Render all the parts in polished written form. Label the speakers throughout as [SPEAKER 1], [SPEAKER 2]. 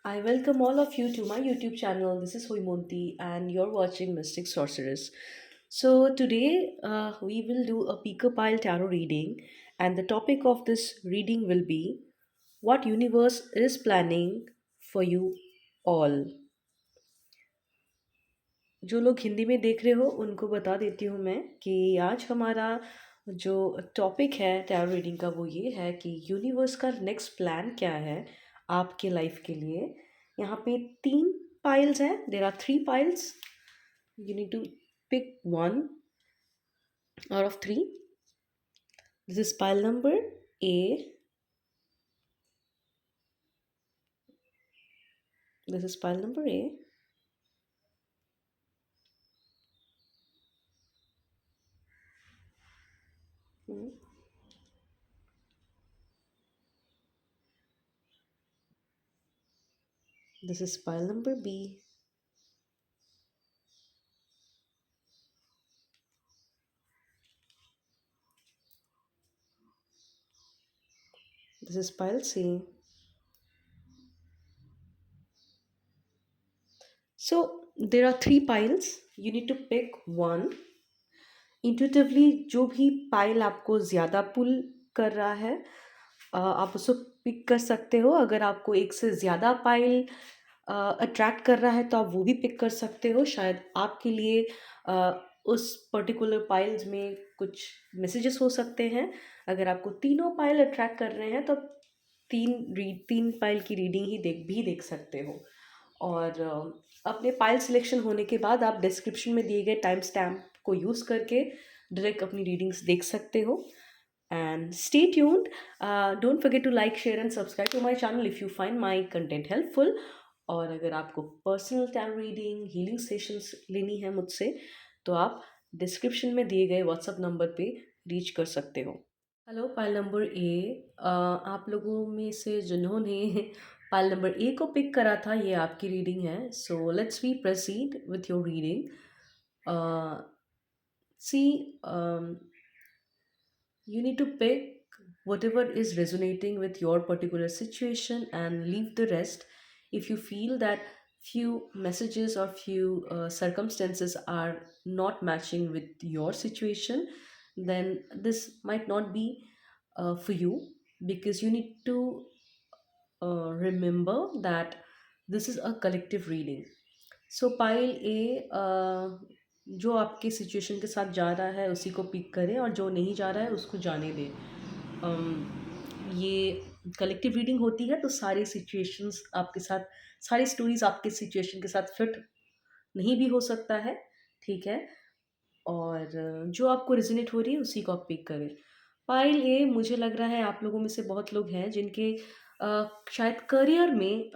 [SPEAKER 1] I welcome all of you to my YouTube channel. This is Hoimonti, and you're watching Mystic Sorceress. So, today we will do a Pico Pile Tarot reading, and the topic of this reading will be what universe is planning for you all. जो लोग हिंदी में देख रहे हो उनको बता देती हूँ मैं कि आज हमारा जो टॉपिक है टैरो रीडिंग का वो ये है कि यूनिवर्स का नेक्स्ट प्लान क्या है आपके लाइफ के लिए। यहाँ पे तीन पाइल्स हैं, there are three piles, you need to pick one out of three. This is pile number A, this is pile number A, this is pile number B, this is pile C. So there are three piles. You need to pick one. Intuitively जो भी pile आपको ज़्यादा पुल कर रहा है आप उसको pick कर सकते हो। अगर आपको एक से ज़्यादा पाइल अट्रैक्ट कर रहा है तो आप वो भी पिक कर सकते हो। शायद आपके लिए उस पर्टिकुलर पाइल्स में कुछ मैसेजेस हो सकते हैं। अगर आपको तीनों पाइल अट्रैक्ट कर रहे हैं तो आप तीन पाइल की रीडिंग ही देख सकते हो। और अपने पाइल सिलेक्शन होने के बाद आप डिस्क्रिप्शन में दिए गए टाइम स्टैम्प को यूज़ करके डायरेक्ट अपनी रीडिंग्स देख सकते हो। And stay tuned, don't forget to like share and subscribe to my channel if you find my content helpful. और अगर आपको personal tarot reading healing sessions लेनी है मुझसे तो आप डिस्क्रिप्शन में दिए गए व्हाट्सएप नंबर पे रीच कर सकते हो। हेलो पाइल नंबर ए, आप लोगों में से जिन्होंने पाइल नंबर ए को पिक करा था ये आपकी रीडिंग है। So let's we proceed with your reading. See, you need to pick whatever is resonating with your particular situation and leave the rest. If you feel that few messages or few circumstances are not matching with your situation, then this might not be for you, because you need to remember that this is a collective reading. So pile A, जो आपके situation के साथ जा रहा है उसी को pick करें और जो नहीं जा रहा है उसको जाने दें। ये कलेक्टिव रीडिंग होती है तो सारी सिचुएशंस आपके साथ, सारी स्टोरीज आपके सिचुएशन के साथ फिट नहीं भी हो सकता है, ठीक है। और जो आपको रिजोनेट हो रही है उसी को आप पिक करें। पाइल ए, मुझे लग रहा है आप लोगों में से बहुत लोग हैं जिनके शायद करियर में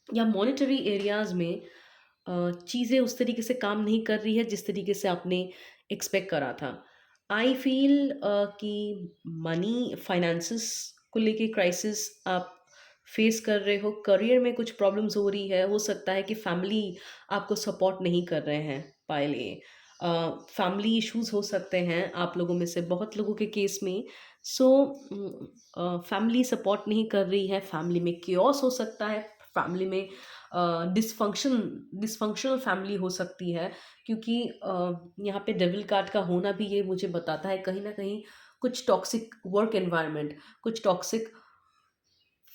[SPEAKER 1] या मॉनेटरी एरियाज में चीज़ें उस तरीके से काम नहीं कर रही है जिस तरीके से आपने एक्सपेक्ट करा था। आई फील कि मनी फाइनेंसिस को लेके क्राइसिस आप फेस कर रहे हो। करियर में कुछ प्रॉब्लम्स हो रही है, हो सकता है कि फैमिली आपको सपोर्ट नहीं कर रहे हैं। पाइल ए, फैमिली इश्यूज हो सकते हैं आप लोगों में से बहुत लोगों के केस में। सो फैमिली सपोर्ट नहीं कर रही है, फैमिली में केओस हो सकता है, फैमिली में डिसफंक्शनल फैमिली हो सकती है। क्योंकि यहाँ पे डेविल कार्ड का होना भी ये मुझे बताता है कहीं ना कहीं कुछ टॉक्सिक वर्क एनवायरनमेंट, कुछ टॉक्सिक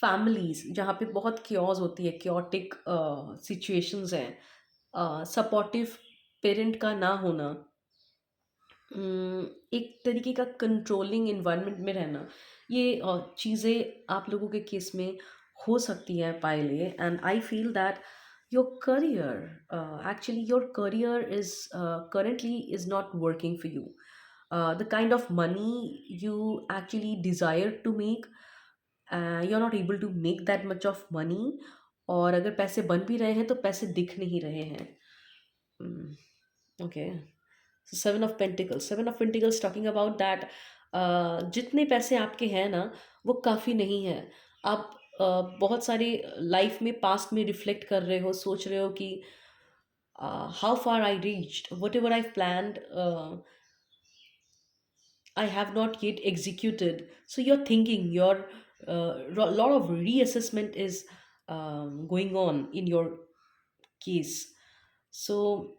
[SPEAKER 1] फैमिलीज जहाँ पे बहुत क्योस होती है, क्योटिक सिचुएशंस हैं, सपोर्टिव पेरेंट का ना होना, एक तरीके का कंट्रोलिंग इन्वायरमेंट में रहना, ये चीज़ें आप लोगों के केस में हो सकती हैं पाइले। And I feel that your career, actually your career is currently is not working for you. The kind of money you actually desire to make, you're not able to make that much of money. और अगर पैसे बन भी रहे हैं तो पैसे दिख नहीं रहे हैं। Okay, seven of pentacles talking about that जितने पैसे आपके हैं ना वो काफ़ी नहीं है। आप बहुत सारे लाइफ में पास्ट में रिफ्लेक्ट कर रहे हो, सोच रहे हो कि how far I reached, what ever I planned, I have not yet executed. So your thinking, your lot of reassessment is going on in your case. So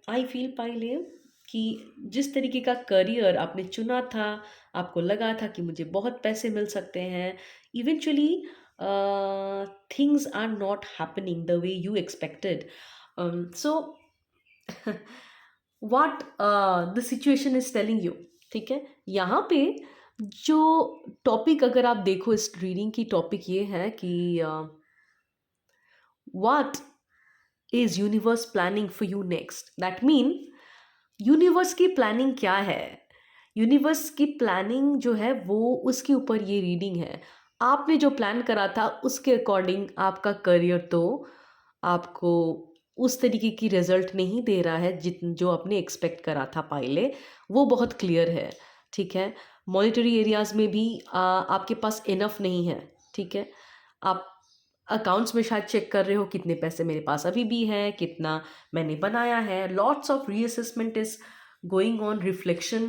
[SPEAKER 1] I feel पहले कि जिस तरीके का करियर आपने चुना था, आपको लगा था कि मुझे बहुत पैसे मिल सकते हैं, eventually things are not happening the way you expected. So what the situation is telling you, ठीक है. यहाँ पे जो टॉपिक, अगर आप देखो इस रीडिंग की, टॉपिक ये है कि what is universe planning for you next. That mean universe की प्लानिंग क्या है. यूनिवर्स की प्लानिंग जो है वो, उसके ऊपर ये रीडिंग है. आपने जो प्लान करा था उसके अकॉर्डिंग आपका करियर तो आपको उस तरीके की रिजल्ट नहीं दे रहा है जो आपने एक्सपेक्ट करा था पहले. वो बहुत क्लियर है, ठीक है. मॉनिटरी एरियाज में भी आपके पास इनफ नहीं है, ठीक है. आप अकाउंट्स में शायद चेक कर रहे हो कितने पैसे मेरे पास अभी भी हैं, कितना मैंने बनाया है. Lots of reassessment is going on, reflection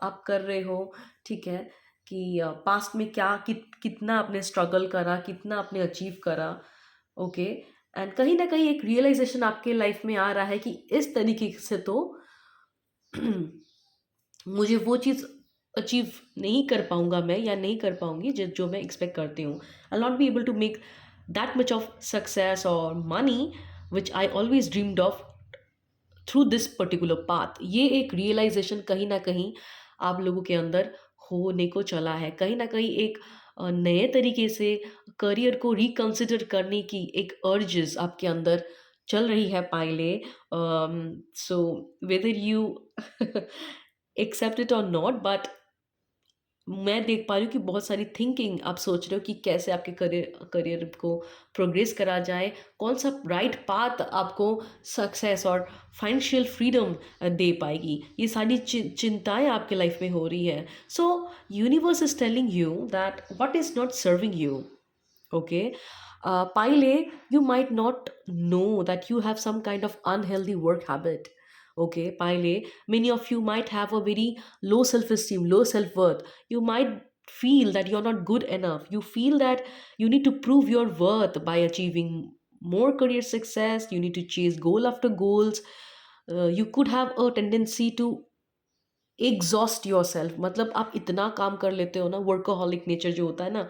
[SPEAKER 1] आप कर रहे हो, ठीक है, कि पास्ट में क्या कितना आपने स्ट्रगल करा, कितना आपने अचीव करा. ओके. एंड कहीं ना कहीं एक रियलाइजेशन आपके लाइफ में आ रहा है कि इस तरीके से तो मुझे वो चीज़ अचीव नहीं कर पाऊंगा मैं, या नहीं कर पाऊंगी जो मैं एक्सपेक्ट करती हूँ. I not be able to make that much of success और money which I always dreamed of through this particular path. ये एक रियलाइजेशन कहीं ना कहीं आप लोगों के अंदर होने को चला है. कहीं ना कहीं एक नए तरीके से करियर को रिकंसिडर करने की एक अर्जेस आपके अंदर चल रही है पाइले. So whether you accept it और नॉट, बट मैं देख पा रही हूँ कि बहुत सारी थिंकिंग आप सोच रहे हो कि कैसे आपके करियर को प्रोग्रेस करा जाए, कौन सा राइट पाथ आपको सक्सेस और फाइनेंशियल फ्रीडम दे पाएगी. ये सारी चिंताएं आपके लाइफ में हो रही है. सो universe is telling you that what is not serving you. Okay. Pile, you might not know that you have some kind of unhealthy work habit. Okay, Pile, many of you might have a very low self-esteem, low self-worth. You might feel that you're not good enough. You feel that you need to prove your worth by achieving more career success. You need to chase goal after goals. You could have a tendency to exhaust your self. मतलब आप इतना काम कर लेते हो ना, workaholic nature जो होता है ना,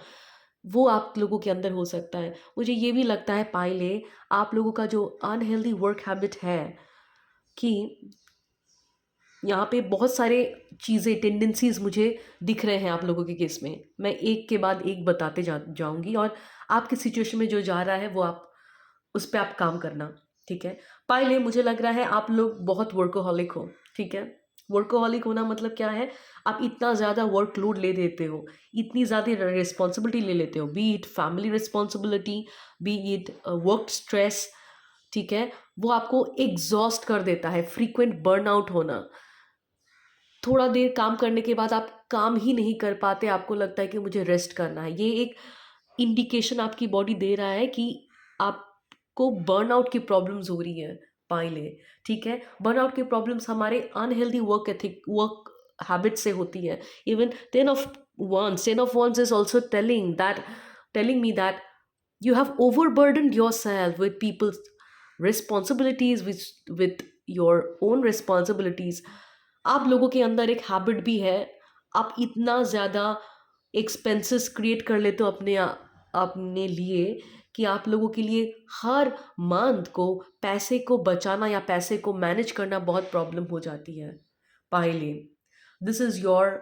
[SPEAKER 1] वो आप लोगों के अंदर हो सकता है. मुझे ये भी लगता है पाइले, आप लोगों का जो अनहेल्दी वर्क हैबिट है कि यहाँ पे बहुत सारे चीज़ें, टेंडेंसीज मुझे दिख रहे हैं आप लोगों के केस में. मैं एक के बाद एक बताते जाऊंगी, और आपकी सिचुएशन में जो जा रहा है वो आप उस पर आप काम करना, ठीक है. पहले मुझे लग रहा है आप लोग बहुत वर्कोहॉलिक हो, ठीक है. वर्कोहॉलिक होना मतलब क्या है, आप इतना ज़्यादा वर्कलोड ले देते हो, इतनी ज़्यादा रिस्पॉन्सिबिलिटी ले लेते हो, B it family responsibility, B it work stress, ठीक है. वो आपको एग्जॉस्ट कर देता है. फ्रीक्वेंट बर्नआउट होना, थोड़ा देर काम करने के बाद आप काम ही नहीं कर पाते, आपको लगता है कि मुझे रेस्ट करना है. ये एक इंडिकेशन आपकी बॉडी दे रहा है कि आपको बर्नआउट की प्रॉब्लम्स हो रही है पाइले, ठीक है. बर्नआउट की प्रॉब्लम्स हमारे अनहेल्दी वर्क हैबिट से होती है. Even ten of wands is also telling me that you have overburdened yourself with people's responsibilities, with your own responsibilities. आप लोगों के अंदर एक हैबिट भी है, आप इतना ज़्यादा एक्सपेंसेस क्रिएट कर लेते हो अपने लिए कि आप लोगों के लिए हर मंथ को पैसे को बचाना या पैसे को मैनेज करना बहुत प्रॉब्लम हो जाती है. पहले this is your,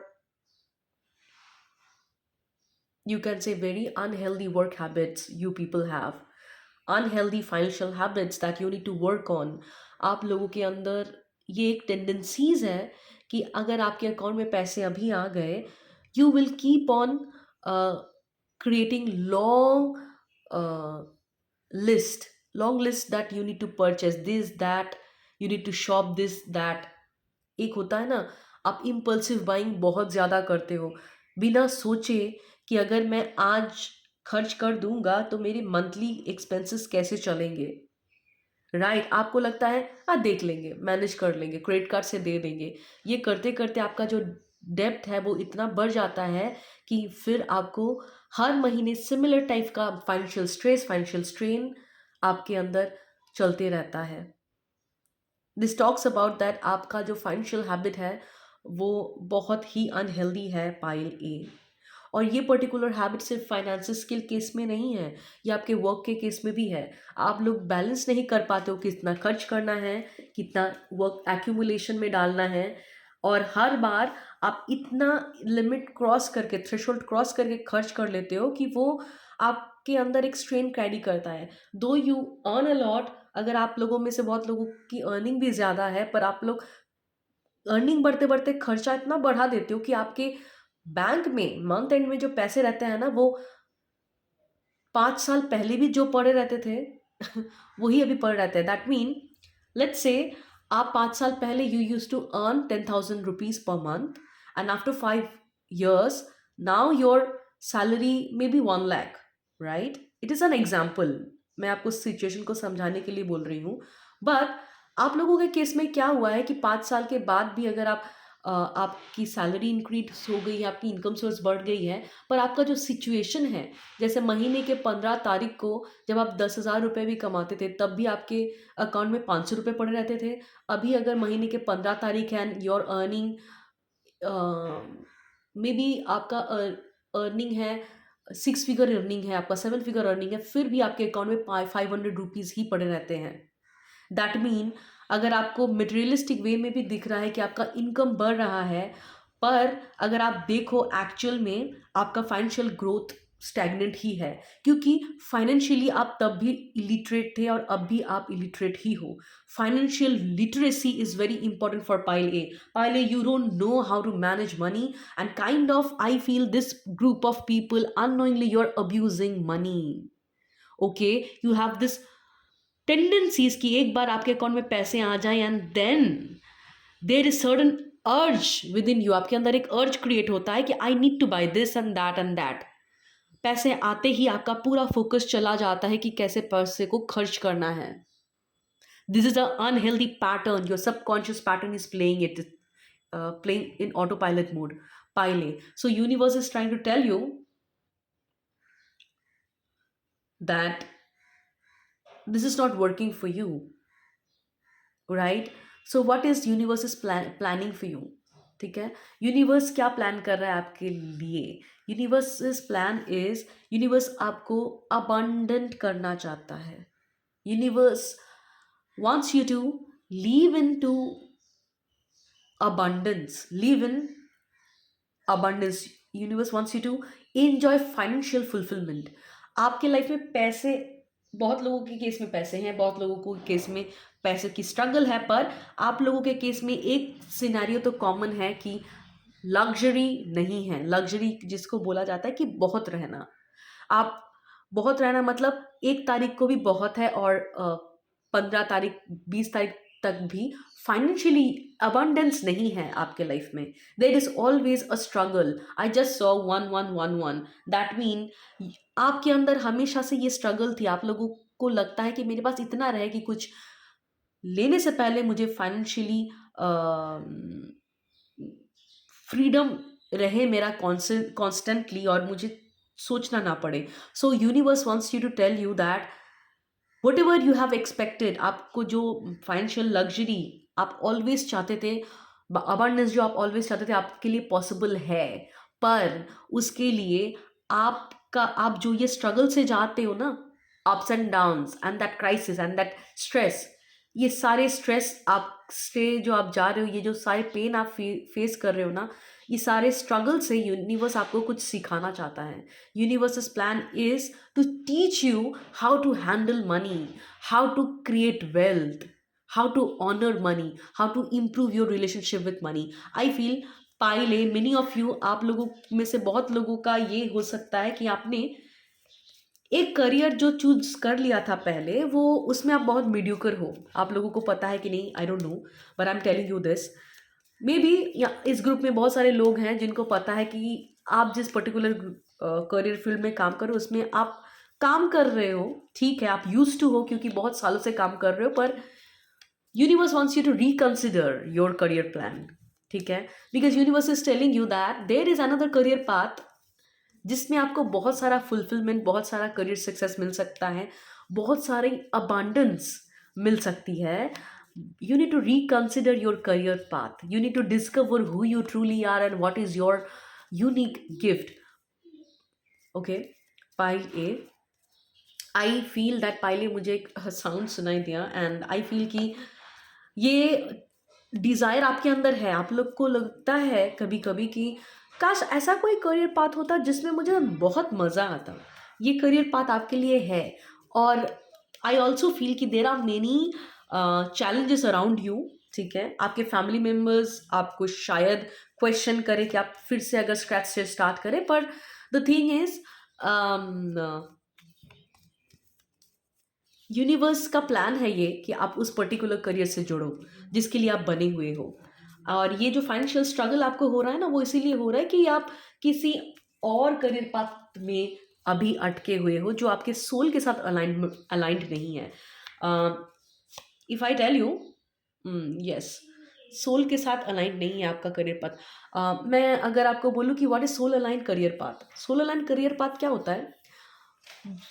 [SPEAKER 1] you can say, very unhealthy work habits you people have, unhealthy financial habits that you need to work on. आप लोगों के अंदर ये एक टेंडेंसीज है कि अगर आपके अकाउंट में पैसे अभी आ गए, you will keep on creating long list that you need to purchase this, that you need to shop this, that. एक होता है ना, आप इम्पल्सिव बाइंग बहुत ज़्यादा करते हो बिना सोचे कि अगर मैं आज खर्च कर दूंगा तो मेरे मंथली एक्सपेंसेस कैसे चलेंगे. राइट, आपको लगता है देख लेंगे, मैनेज कर लेंगे, क्रेडिट कार्ड से दे देंगे. ये करते करते आपका जो डेप्थ है वो इतना बढ़ जाता है कि फिर आपको हर महीने सिमिलर टाइप का फाइनेंशियल स्ट्रेस, फाइनेंशियल स्ट्रेन आपके अंदर चलते रहता है। दिस टॉक्स अबाउट दैट आपका जो फाइनेंशियल हैबिट है वो बहुत ही अनहेल्दी है, पाइल ए। और ये पर्टिकुलर हैबिट सिर्फ फाइनेंसिस के केस में नहीं है, ये आपके वर्क के केस में भी है। आप लोग बैलेंस नहीं कर पाते हो, कितना खर्च करना है, कितना वर्क एक्यूमुलेशन में डालना है, और हर बार आप इतना लिमिट क्रॉस करके, थ्रेशोल्ड क्रॉस करके खर्च कर लेते हो कि वो आपके अंदर एक स्ट्रेन कैरी करता है। दो यू अर्न अ लॉट, अगर आप लोगों में से बहुत लोगों की अर्निंग भी ज़्यादा है, पर आप लोग अर्निंग बढ़ते बढ़ते खर्चा इतना बढ़ा देते हो कि आपके बैंक में मंथ एंड में जो पैसे रहते हैं ना, वो 5 साल पहले भी जो पड़े रहते थे वही अभी पड़े रहते हैं। दैट मीन, लेट्स से आप 5 साल पहले you use to earn 10,000 rupees per month, and after 5 years now your salary may be 1 lakh, right? It is an example, मैं आपको सिचुएशन को समझाने के लिए बोल रही हूँ। बट आप लोगों के केस में क्या हुआ है कि 5 साल के बाद भी अगर आपकी सैलरी इंक्रीज हो गई है, आपकी इनकम सोर्स बढ़ गई है, पर आपका जो सिचुएशन है, जैसे महीने के 15 तारीख को जब आप 10,000 रुपये भी कमाते थे तब भी आपके अकाउंट में 500 रुपये पड़े रहते थे। अभी अगर महीने के 15 तारीख है and your earning may be आपका अर्निंग है 6 फिगर अर्निंग है, आपका 7 फिगर अर्निंग है, फिर भी आपके अकाउंट में 500 रुपीज़ ही पड़े रहते हैं। दैट मीन, अगर आपको मटेरियलिस्टिक वे में भी दिख रहा है कि आपका इनकम बढ़ रहा है, पर अगर आप देखो एक्चुअल में आपका फाइनेंशियल ग्रोथ स्टैग्नेंट ही है, क्योंकि फाइनेंशियली आप तब भी इलिटरेट थे और अब भी आप इलिटरेट ही हो। Financial literacy is very important for pile A. Pile A, you don't know how to manage money, and kind of I feel this group of people unknowingly you're abusing money. Okay, you have this tendencies कि एक बार आपके account में पैसे आ जाएं and then there is certain urge within you यू, आपके अंदर एक अर्ज क्रिएट होता है कि I need to buy this and that. पैसे आते ही आपका पूरा फोकस चला जाता है कि कैसे पैसे को खर्च करना है। This is a unhealthy pattern, your subconscious pattern is playing it, playing in autopilot mode, pile A. So universe is trying to tell you that this is not working for you, right? So what is universe is planning for you? ठीक है, universe क्या plan कर रहा है आपके लिए? Universe plan is, universe आपको abundant करना चाहता है। Universe wants you to live into abundance. Universe wants you to enjoy financial fulfillment. आपके लाइफ में पैसे, बहुत लोगों के केस में पैसे हैं, बहुत लोगों को केस में पैसे की स्ट्रगल है, पर आप लोगों के केस में एक सिनेरियो तो कॉमन है कि लग्जरी नहीं है। लग्जरी जिसको बोला जाता है कि बहुत रहना, आप बहुत रहना मतलब 1 तारीख को भी बहुत है और 15 तारीख 20 तारीख तक भी फाइनेंशियली अबंडेंस नहीं है आपके लाइफ में। There is always a struggle. I just saw 1111, that mean आपके अंदर हमेशा से ये स्ट्रगल थी। आप लोगों को लगता है कि मेरे पास इतना रहे कि कुछ लेने से पहले मुझे फाइनेंशियली फ्रीडम रहे मेरा कॉन्स्टेंटली, और मुझे सोचना ना पड़े। So universe wants you to tell you that whatever you have expected, आपको जो फाइनेंशियल लग्जरी आप ऑलवेज चाहते थे, अबंडेंस जो आप ऑलवेज चाहते थे, आपके लिए पॉसिबल है। पर उसके लिए आप जो ये स्ट्रगल से जाते हो ना, ups and downs and that crisis and that stress, ये सारे स्ट्रेस आपसे जो आप जा रहे हो, ये जो सारे पेन आप फेस कर रहे हो ना, ये सारे स्ट्रगल से यूनिवर्स आपको कुछ सिखाना चाहता है। Universe plan is to teach you how to handle money, how to create wealth, how to honour money, how to improve your relationship with money. I feel pile A many of you, आप लोगों में से बहुत लोगों का ये हो सकता है कि आपने एक करियर जो चूज कर लिया था पहले, वो उसमें आप बहुत मीडियोकर हो। आप लोगों को पता है कि नहीं, I don't know, but I am telling you this. May be इस ग्रुप में बहुत सारे लोग हैं जिनको पता है कि आप जिस पर्टिकुलर करियर फील्ड में काम करो उसमें आप काम कर रहे हो, ठीक है, आप यूज टू हो क्योंकि बहुत सालों से काम कर रहे हो, पर universe wants you to reconsider your career plan, ठीक है? Because universe is telling you that there is another career path जिसमें आपको बहुत सारा फुलफिलमेंट, बहुत सारा करियर सक्सेस मिल सकता है, बहुत सारी अबांडेंस मिल सकती है. You need to reconsider your career path. You need to discover who you truly are and what is your unique gift. Okay, pile A. I feel that पहले मुझे एक साउंड सुनाई दिया एंड आई फील कि ये desire आपके अंदर है. आप लोग को लगता है कभी कभी कि काश ऐसा कोई करियर पाथ होता जिसमें मुझे बहुत मज़ा आता. ये करियर पाथ आपके लिए है. और आई ऑल्सो फील कि there are many challenges around you. ठीक है, आपके फैमिली मेम्बर्स आपको शायद क्वेश्चन करें कि आप फिर से अगर स्क्रैच से स्टार्ट करें. पर द थिंग इज यूनिवर्स का प्लान है ये कि आप उस पर्टिकुलर करियर से जुड़ो जिसके लिए आप बने हुए हो. और ये जो फाइनेंशियल स्ट्रगल आपको हो रहा है ना, वो इसीलिए हो रहा है कि आप किसी और करियर पाथ में अभी अटके हुए हो जो आपके सोल के साथ अलाइंड नहीं है. If I tell you, yes, soul के साथ अलाइंड नहीं है आपका करियर पाथ. मैं अगर आपको बोलूँ कि what is soul align career path, soul align career path क्या होता है?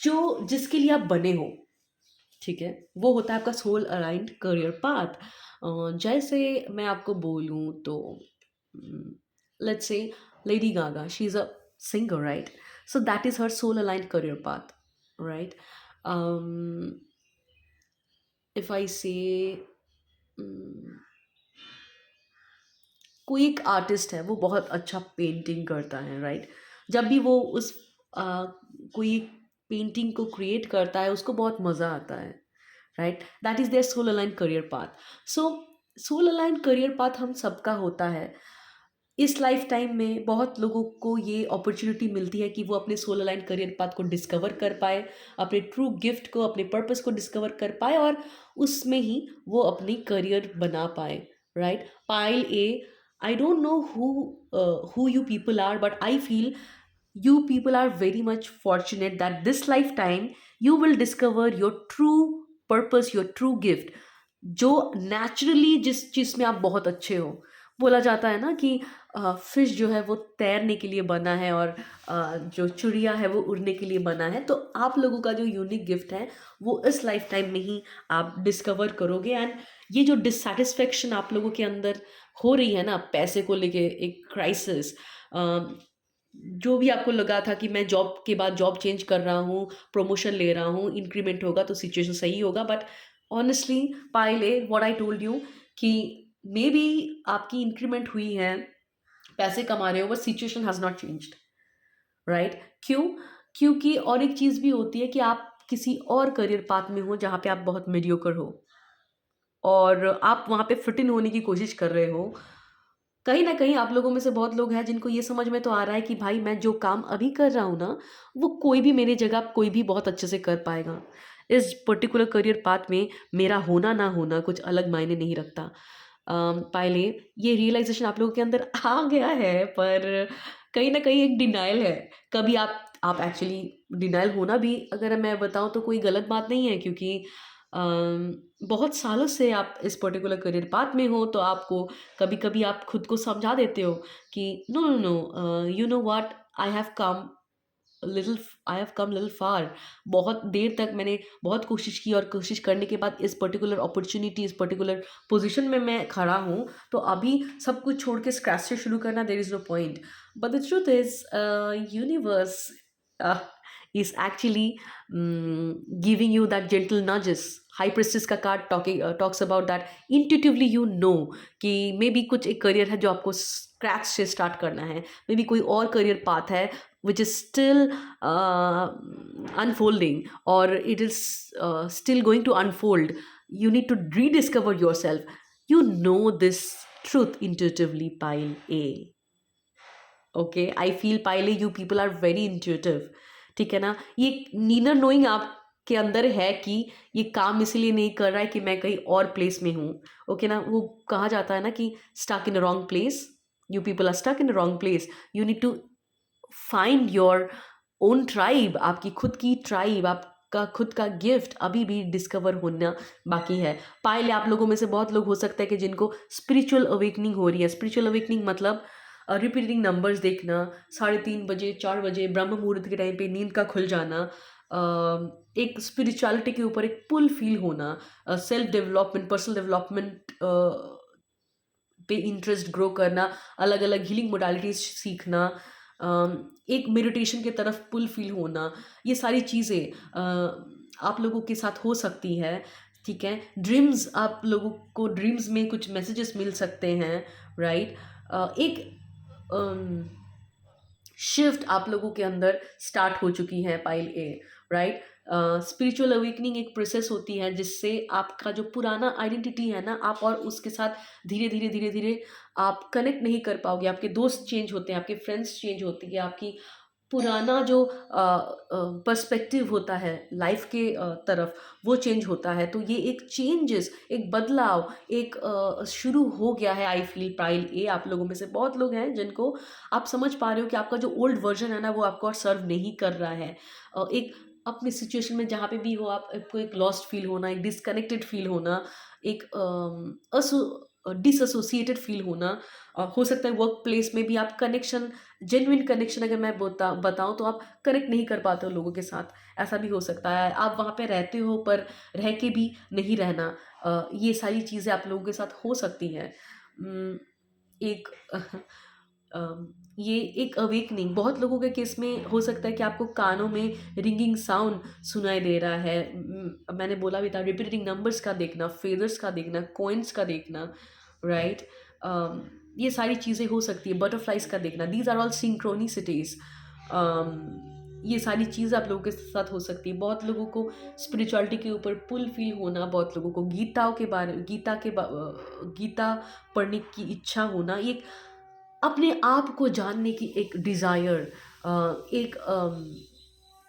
[SPEAKER 1] जो जिसके लिए आप बने हो, ठीक है, वो होता है आपका सोल अलाइंड करियर पाथ. जैसे मैं आपको बोलूँ तो let's say Lady Gaga, she is a singer, right? So that is her soul aligned career path, right? If I say कोई एक आर्टिस्ट है, वो बहुत अच्छा पेंटिंग करता है, राइट? जब भी वो उस कोई पेंटिंग को क्रिएट करता है उसको बहुत मज़ा आता है, right? That is their soul align career path. So soul align career path हम सबका होता है. इस लाइफ टाइम में बहुत लोगों को ये अपॉर्चुनिटी मिलती है कि वो अपने सोल अलाइन करियर पाथ को डिस्कवर कर पाए, अपने ट्रू गिफ्ट को, अपने पर्पस को डिस्कवर कर पाए और उसमें ही वो अपनी करियर बना पाए, right? Pile A, I don't know who you people are, but I feel you people are very much fortunate that this lifetime you will discover your true purpose, your true gift, जो naturally जिस चीज़ में आप बहुत अच्छे हो. बोला जाता है ना कि फिश जो है वो तैरने के लिए बना है और जो चिड़िया है वो उड़ने के लिए बना है. तो आप लोगों का जो यूनिक गिफ्ट है वो इस लाइफ टाइम में ही आप डिस्कवर करोगे. एंड ये जो डिससेटिस्फेक्शन आप लोगों के अंदर हो रही है ना, पैसे को लेके एक क्राइसिस, जो भी आपको लगा था कि मैं जॉब के बाद जॉब चेंज कर रहा हूँ, प्रमोशन ले रहा हूँ, इंक्रीमेंट होगा तो सिचुएशन सही होगा, बट ऑनेस्टली पाइले व्हाट आई टोल्ड यू कि मे बी आपकी इंक्रीमेंट हुई है, पैसे कमा रहे हो, but situation has not changed, right? क्यों? क्योंकि और एक चीज़ भी होती है कि आप किसी और करियर पाथ में हो जहाँ पे आप बहुत मीडियोकर हो और आप वहाँ पे फिट इन होने की कोशिश कर रहे हो. कहीं ना कहीं आप लोगों में से बहुत लोग हैं जिनको ये समझ में तो आ रहा है कि भाई मैं जो काम अभी कर रहा हूँ ना, वो कोई भी मेरी जगह कोई भी बहुत अच्छे से कर पाएगा. इस पर्टिकुलर करियर पाथ में मेरा होना ना होना कुछ अलग मायने नहीं रखता. पहले ये रियलाइजेशन आप लोगों के अंदर आ गया है, पर कहीं ना कहीं एक डिनाइल है. कभी आप एक्चुअली डिनाइल होना भी, अगर मैं बताऊं तो कोई गलत बात नहीं है, क्योंकि बहुत सालों से आप इस पर्टिकुलर करियर पाथ में हो तो आपको कभी कभी आप खुद को समझा देते हो कि no no no, you know what, I have come little, I have come little far. बहुत देर तक मैंने बहुत कोशिश की और कोशिश करने के बाद इस पर्टिकुलर अपॉर्चुनिटी, इस पर्टिकुलर पोजीशन में मैं खड़ा हूँ, तो अभी सब कुछ छोड़ के स्क्रैच से शुरू करना, there is no point. But the truth is universe is actually giving you that gentle nudges. High priestess का card talks about that intuitively you know कि मे बी कुछ एक करियर है जो आपको स्क्रैच से स्टार्ट करना है, मे बी कोई और करियर पाथ है विच इज स्टिल अनफोल्डिंग और it is still going to unfold. You need to rediscover yourself. You know this truth intuitively, pile A. Okay, I feel pile A, you people are very intuitive. ठीक है ना? ये नीनर knowing आपके अंदर है कि ये काम इसलिए नहीं कर रहा है कि मैं कहीं और प्लेस में हूँ. ओके ना? वो कहा जाता है ना कि stuck in wrong place, you people are stuck in wrong place. You need to find your own tribe. आपकी खुद की ट्राइब, आपका खुद का गिफ्ट अभी भी डिस्कवर होना बाकी है. पाइल आप लोगों में से बहुत लोग हो सकता है कि जिनको स्पिरिचुअल अवेकनिंग हो रही है. स्पिरिचुअल अवेकनिंग मतलब रिपीटिंग नंबर्स देखना, 3:30 बजे 4 बजे ब्रह्म मुहूर्त के टाइम पे नींद का खुल जाना, एक स्पिरिचुअलिटी के ऊपर एक पुल फील होना, सेल्फ डेवलपमेंट, पर्सनल डेवलपमेंट पे इंटरेस्ट ग्रो करना, अलग अलग हीलिंग मोडालिटीज सीखना, एक मेडिटेशन के तरफ पुल फील होना, ये सारी चीज़ें आप लोगों के साथ हो सकती है। ठीक है, ड्रीम्स, आप लोगों को ड्रीम्स में कुछ मैसेजेस मिल सकते हैं, राइट। एक शिफ्ट आप लोगों के अंदर स्टार्ट हो चुकी है, पाइल ए, राइट। स्पिरिचुअल अवेकनिंग एक प्रोसेस होती है जिससे आपका जो पुराना आइडेंटिटी है ना, आप और उसके साथ धीरे धीरे धीरे धीरे आप कनेक्ट नहीं कर पाओगे। आपके दोस्त चेंज होते हैं, आपके फ्रेंड्स चेंज होती है, आपकी पुराना जो पर्सपेक्टिव होता है लाइफ के तरफ, वो चेंज होता है। तो ये एक चेंजेस, एक बदलाव, एक शुरू हो गया है। आई फील पाइल ए, आप लोगों में से बहुत लोग हैं जिनको आप समझ पा रहे हो कि आपका जो ओल्ड वर्जन है ना, वो आपको और सर्व नहीं कर रहा है। एक अपनी सिचुएशन में जहाँ पे भी हो, आपको एक लॉस्ट फील होना, एक डिसकनेक्टेड फील होना, एक डिसएसोसिएटेड फील होना, हो सकता है वर्क प्लेस में भी आप कनेक्शन, जेन्युइन कनेक्शन अगर मैं बताऊं तो आप कनेक्ट नहीं कर पाते हो लोगों के साथ, ऐसा भी हो सकता है। आप वहाँ पे रहते हो पर रह के भी नहीं रहना, ये सारी चीज़ें आप लोगों के साथ हो सकती हैं। एक ये एक अवेकनिंग बहुत लोगों के केस में हो सकता है कि आपको कानों में रिंगिंग साउंड सुनाई दे रहा है। मैंने बोला भी था, रिपीटिंग नंबर्स का देखना, फेदर्स का देखना, कॉइन्स का देखना, राइट। ये सारी चीज़ें हो सकती है, बटरफ्लाइज का देखना, दीज आर ऑल सिंक्रोनिसिटीज। ये सारी चीज़ आप लोगों के साथ हो सकती है। बहुत लोगों को स्पिरिचुअलिटी के ऊपर पुल फील होना, बहुत लोगों को गीता पढ़ने की इच्छा होना, ये अपने आप को जानने की एक डिज़ायर, एक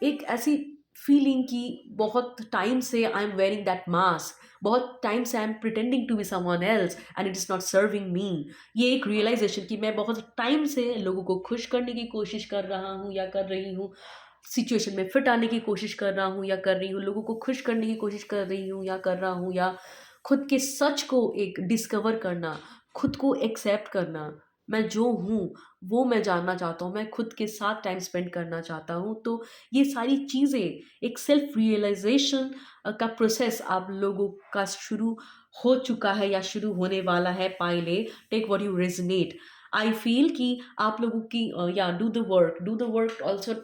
[SPEAKER 1] एक ऐसी फीलिंग कि बहुत टाइम से I am wearing that mask, बहुत टाइम से I am pretending to be someone else and it is not serving me. ये एक रियलाइजेशन कि मैं बहुत टाइम से लोगों को खुश करने की कोशिश कर रहा हूँ या कर रही हूँ, सिचुएशन में फिट आने की कोशिश कर रहा हूँ या कर रही हूँ, लोगों को खुश करने की कोशिश कर रही हूँ या कर रहा हूँ, या खुद के सच को एक डिस्कवर करना, खुद को एक्सेप्ट करना, मैं जो हूँ वो मैं जानना चाहता हूँ, मैं खुद के साथ टाइम स्पेंड करना चाहता हूँ। तो ये सारी चीज़ें, एक सेल्फ रियलाइजेशन का प्रोसेस आप लोगों का शुरू हो चुका है या शुरू होने वाला है। Pile A, take what you resonate. I feel कि आप लोगों की या do the work also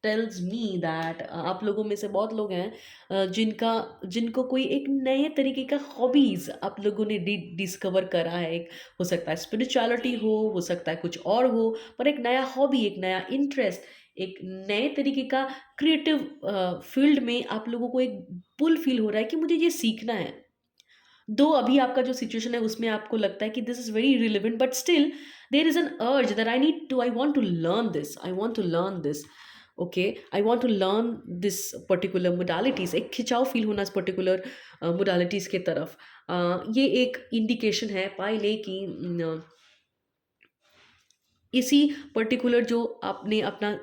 [SPEAKER 1] tells me that आप लोगों में से बहुत लोग हैं जिनको कोई एक नए तरीके का हॉबीज़ आप लोगों ने डिस्कवर करा है। एक हो सकता है स्पिरिचुअलिटी हो सकता है कुछ और हो, पर एक नया हॉबी, एक नया इंटरेस्ट, एक नए तरीके का क्रिएटिव फील्ड में आप लोगों को एक पुल फील हो रहा है कि मुझे ये सीखना है। दो अभी आपका जो सिचुएशन है उसमें आपको लगता है कि this is very relevant, but still there is an urge that I want to learn this, I want to learn this, okay, I want to learn this particular modalities. एक खिंचाव फील होना इस पर्टिकुलर मोडालिटीज़ के तरफ, ये एक indication है पाइले कि इसी पर्टिकुलर जो आपने अपना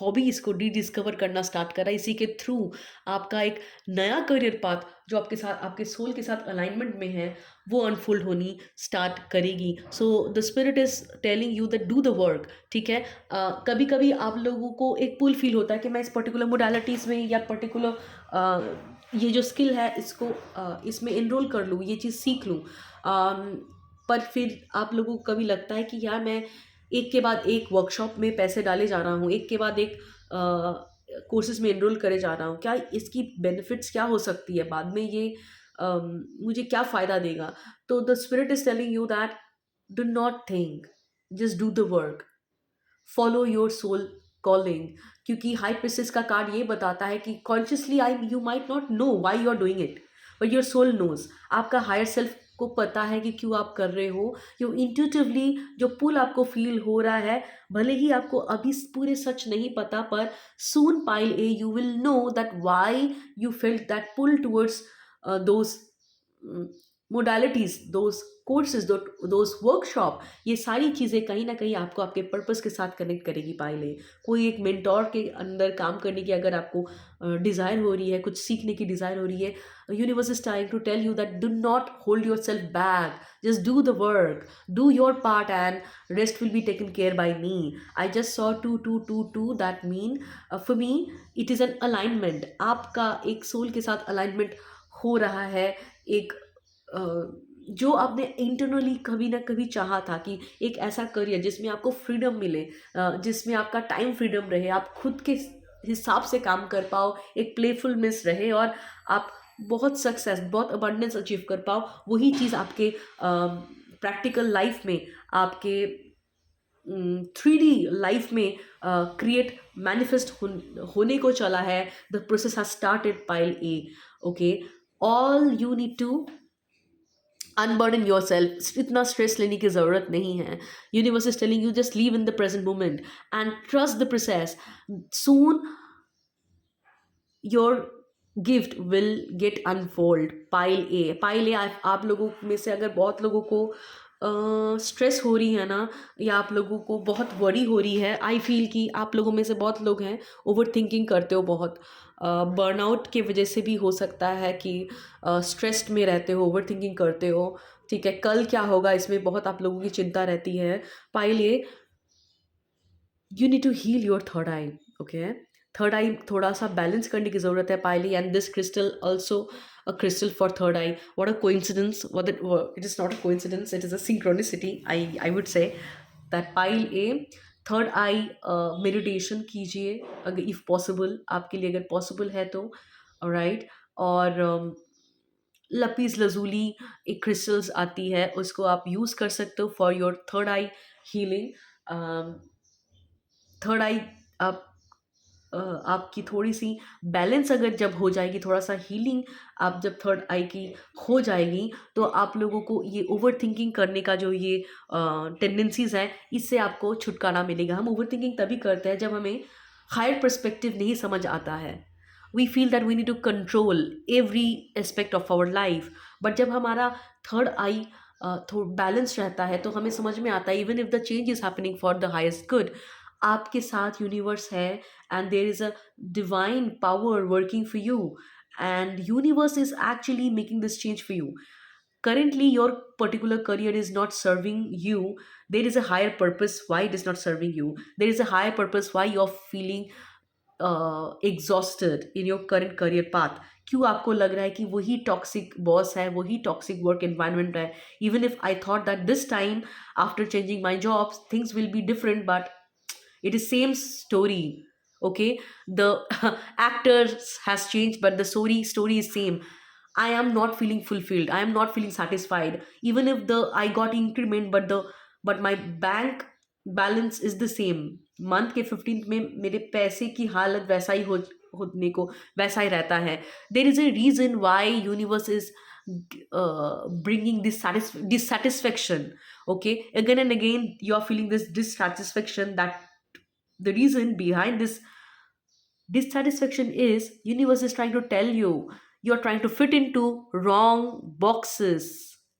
[SPEAKER 1] हॉबी इसको डिस्कवर करना स्टार्ट करा, इसी के थ्रू आपका एक नया करियर पाथ जो आपके साथ, आपके सोल के साथ अलाइनमेंट में है, वो अनफोल्ड होनी स्टार्ट करेगी। So the spirit is telling you that do the work. ठीक है, कभी कभी आप लोगों को एक पुल फील होता है कि मैं इस पर्टिकुलर मोडालिटीज़ में या पर्टिकुलर ये जो स्किल है इसको इसमें इनरोल कर लूँ, ये चीज़ सीख लूँ, पर फिर आप लोगों को कभी लगता है कि यार मैं एक के बाद एक वर्कशॉप में पैसे डाले जा रहा हूँ, एक के बाद एक कोर्सेज में एनरोल करे जा रहा हूँ, क्या इसकी बेनिफिट्स क्या हो सकती है, बाद में ये मुझे क्या फ़ायदा देगा। तो the spirit is telling you that do not think, just do the work, follow your soul calling. क्योंकि हाई प्रिंसेस का कार्ड ये बताता है कि consciously I you might not know why you are doing it, but your soul knows. आपका higher self को पता है कि क्यों आप कर रहे हो। यू इंट्यूटिवली जो पुल आपको फील हो रहा है, भले ही आपको अभी पूरे सच नहीं पता, पर soon pile A you will know that why you felt that pull towards those modalities, those courses, those workshop, ये सारी चीज़ें कहीं ना कहीं आपको आपके पर्पस के साथ कनेक्ट करेगी पाइले। कोई एक मेंटोर के अंदर काम करने की अगर आपको डिज़ायर हो रही है, कुछ सीखने की डिज़ायर हो रही है, universe is trying to tell you that do not hold your self back, just do the work, do your part and rest will be taken care by me. I just saw two two two two, that mean for me it is an alignment, आपका एक soul के साथ alignment हो रहा है। एक जो आपने इंटरनली कभी ना कभी चाहा था कि एक ऐसा करियर जिसमें आपको फ्रीडम मिले, जिसमें आपका टाइम फ्रीडम रहे, आप खुद के हिसाब से काम कर पाओ, एक प्लेफुलनेस रहे और आप बहुत सक्सेस, बहुत अबंडेंस अचीव कर पाओ, वही चीज़ आपके प्रैक्टिकल लाइफ में, आपके 3D लाइफ में क्रिएट मैनिफेस्ट होने को चला है। The process has started pile A. Okay, all you need to unburden yourself, इतना स्ट्रेस लेने की ज़रूरत नहीं है। Universe is telling you just live in the present moment and trust the process. Soon your gift will get unfold. Pile A, pile A, आप लोगों में से अगर बहुत लोगों को स्ट्रेस हो रही है ना, या आप लोगों को बहुत वरी हो रही है, आई फील कि आप लोगों में से बहुत लोग हैं ओवर थिंकिंग करते हो बहुत, बर्नआउट की वजह से भी हो सकता है कि स्ट्रेस्ड में रहते हो, ओवर थिंकिंग करते हो। ठीक है, कल क्या होगा इसमें बहुत आप लोगों की चिंता रहती है। Pile A, you need to heal your third eye. Okay, third eye थोड़ा सा बैलेंस करने की ज़रूरत है pile A, and this crystal also a crystal for third eye. What a coincidence. It is not a coincidence, it is a synchronicity, I would say that pile A, third I meditation कीजिए अगर if possible, आपके लिए अगर possible है तो, right. और लपीज lazuli एक crystals आती है, उसको आप यूज़ कर सकते हो for your third eye healing. Third eye आप आपकी थोड़ी सी बैलेंस अगर जब हो जाएगी, थोड़ा सा हीलिंग आप जब थर्ड आई की हो जाएगी, तो आप लोगों को ये ओवर थिंकिंग करने का जो ये टेंडेंसीज है, इससे आपको छुटकारा मिलेगा। हम ओवर थिंकिंग तभी करते हैं जब हमें हायर पर्सपेक्टिव नहीं समझ आता है। We feel that we need to control every aspect of our life, but जब हमारा थर्ड आई थोड़ा बैलेंस रहता है तो हमें समझ में आता है even if the change is happening for the highest good, आपके साथ यूनिवर्स है and there is a divine power working for you, and universe is actually making this change for you. Currently your particular career is not serving you, there is a higher purpose why it is not serving you, there is a higher purpose why you're feeling exhausted in your current career path। क्यों आपको लग रहा है कि वही toxic boss है, वही toxic work environment है, even if I thought that this time after changing my job things will be different, but it is same story। Okay, the actors has changed but the story is same। I am not feeling fulfilled, I am not feeling satisfied, even if I got increment but my bank balance is the same। Month के 15th में मेरे पैसे की हालत वैसा ही होने को वैसा ही रहता है। there is a reason why universe is bringing this dissatisfaction। Okay, again and again you are feeling this dissatisfaction, that the reason behind this dissatisfaction is universe is trying to tell you you're trying to fit into wrong boxes।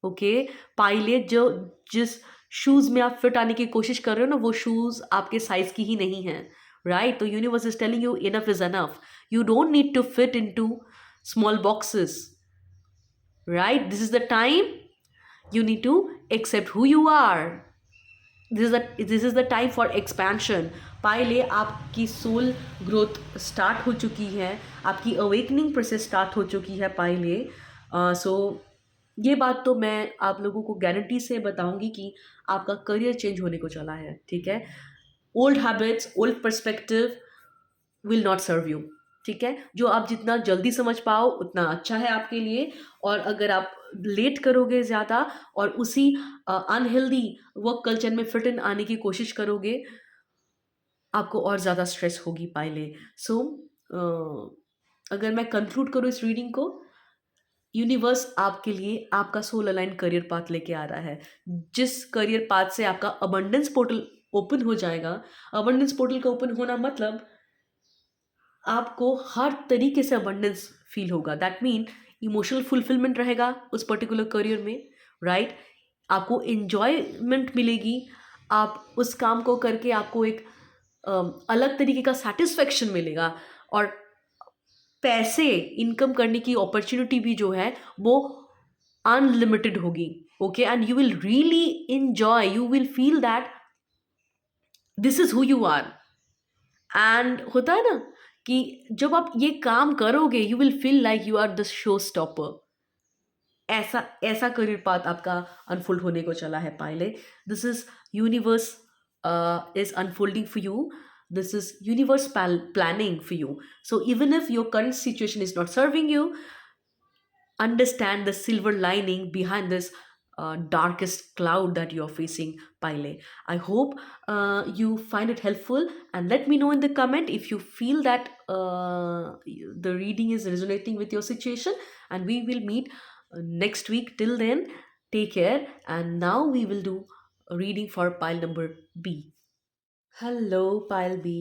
[SPEAKER 1] okay, पाइले जो जिस shoes में आप fit आने की कोशिश कर रहे हो ना, वो शूज आपके साइज की ही नहीं है, राइट। तो universe is telling you enough is enough, you don't need to fit into small boxes, right. This is the time you need to accept who you are। this is the time for expansion। पाइले आपकी soul growth start हो चुकी है, आपकी awakening process start हो चुकी है पाइले। सो ये बात तो मैं आप लोगों को गारंटी से बताऊंगी कि आपका करियर चेंज होने को चला है। ठीक है, old habits, old perspective will not serve you. ठीक है, जो आप जितना जल्दी समझ पाओ उतना अच्छा है आपके लिए, और अगर आप लेट करोगे ज़्यादा और उसी अनहेल्दी वर्क कल्चर में फिट इन आने की कोशिश करोगे, आपको और ज़्यादा स्ट्रेस होगी पाइले। सो अगर मैं कंक्लूड करूँ इस रीडिंग को, यूनिवर्स आपके लिए आपका सोल अलाइन करियर पाथ लेके आ रहा है, जिस करियर पाथ से आपका अबंडेंस पोर्टल ओपन हो जाएगा। अबंडेंस पोर्टल का ओपन होना मतलब आपको हर तरीके से अबंडेंस फील होगा। दैट मीन इमोशनल फुलफिलमेंट रहेगा उस पर्टिकुलर करियर में, राइट? आपको एन्जॉयमेंट मिलेगी, आप उस काम को करके आपको एक अलग तरीके का सैटिस्फैक्शन मिलेगा, और पैसे इनकम करने की अपॉर्चुनिटी भी जो है वो अनलिमिटेड होगी, okay? And you will really enjoy, you will feel that this is who you are. And होता है ना कि जब आप ये काम करोगे you will feel like you are the show stopper. ऐसा ऐसा करियर पाथ आपका अनफोल्ड होने को चला है पहले। This is universe is unfolding for you, this is universe planning for you. So even if your current situation is not serving you, understand the silver lining behind this darkest cloud that you're facing, Pile. I hope you find it helpful, and let me know in the comment if you feel that the reading is resonating with your situation, and we will meet next week. Till then, take care, and now we will do a reading for pile number B. Hello, pile B.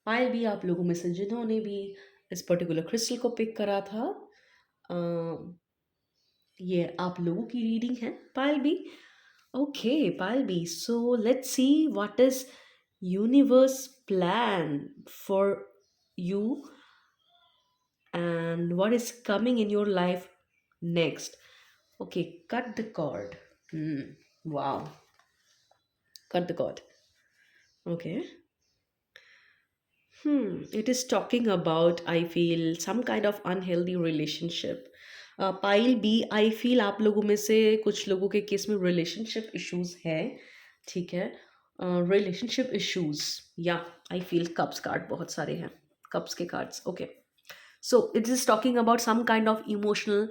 [SPEAKER 1] पायल भी आप लोगों में से जिन्होंने भी इस particular crystal को pick करा था, ये आप लोगों की रीडिंग है pile B. Okay pile B, so let's see what is universe plan for you and what is coming in your life next. Okay, cut the cord. Wow, cut the cord. Okay. It is talking about, I feel, some kind of unhealthy relationship. Pile B, I feel आप लोगों में से कुछ लोगों के case में relationship issues है, ठीक है? रिलेशनशिप इश्यूज, या आई फील कप्स कार्ड बहुत सारे हैं, कप्स के cards. Okay, so it is talking about some kind of emotional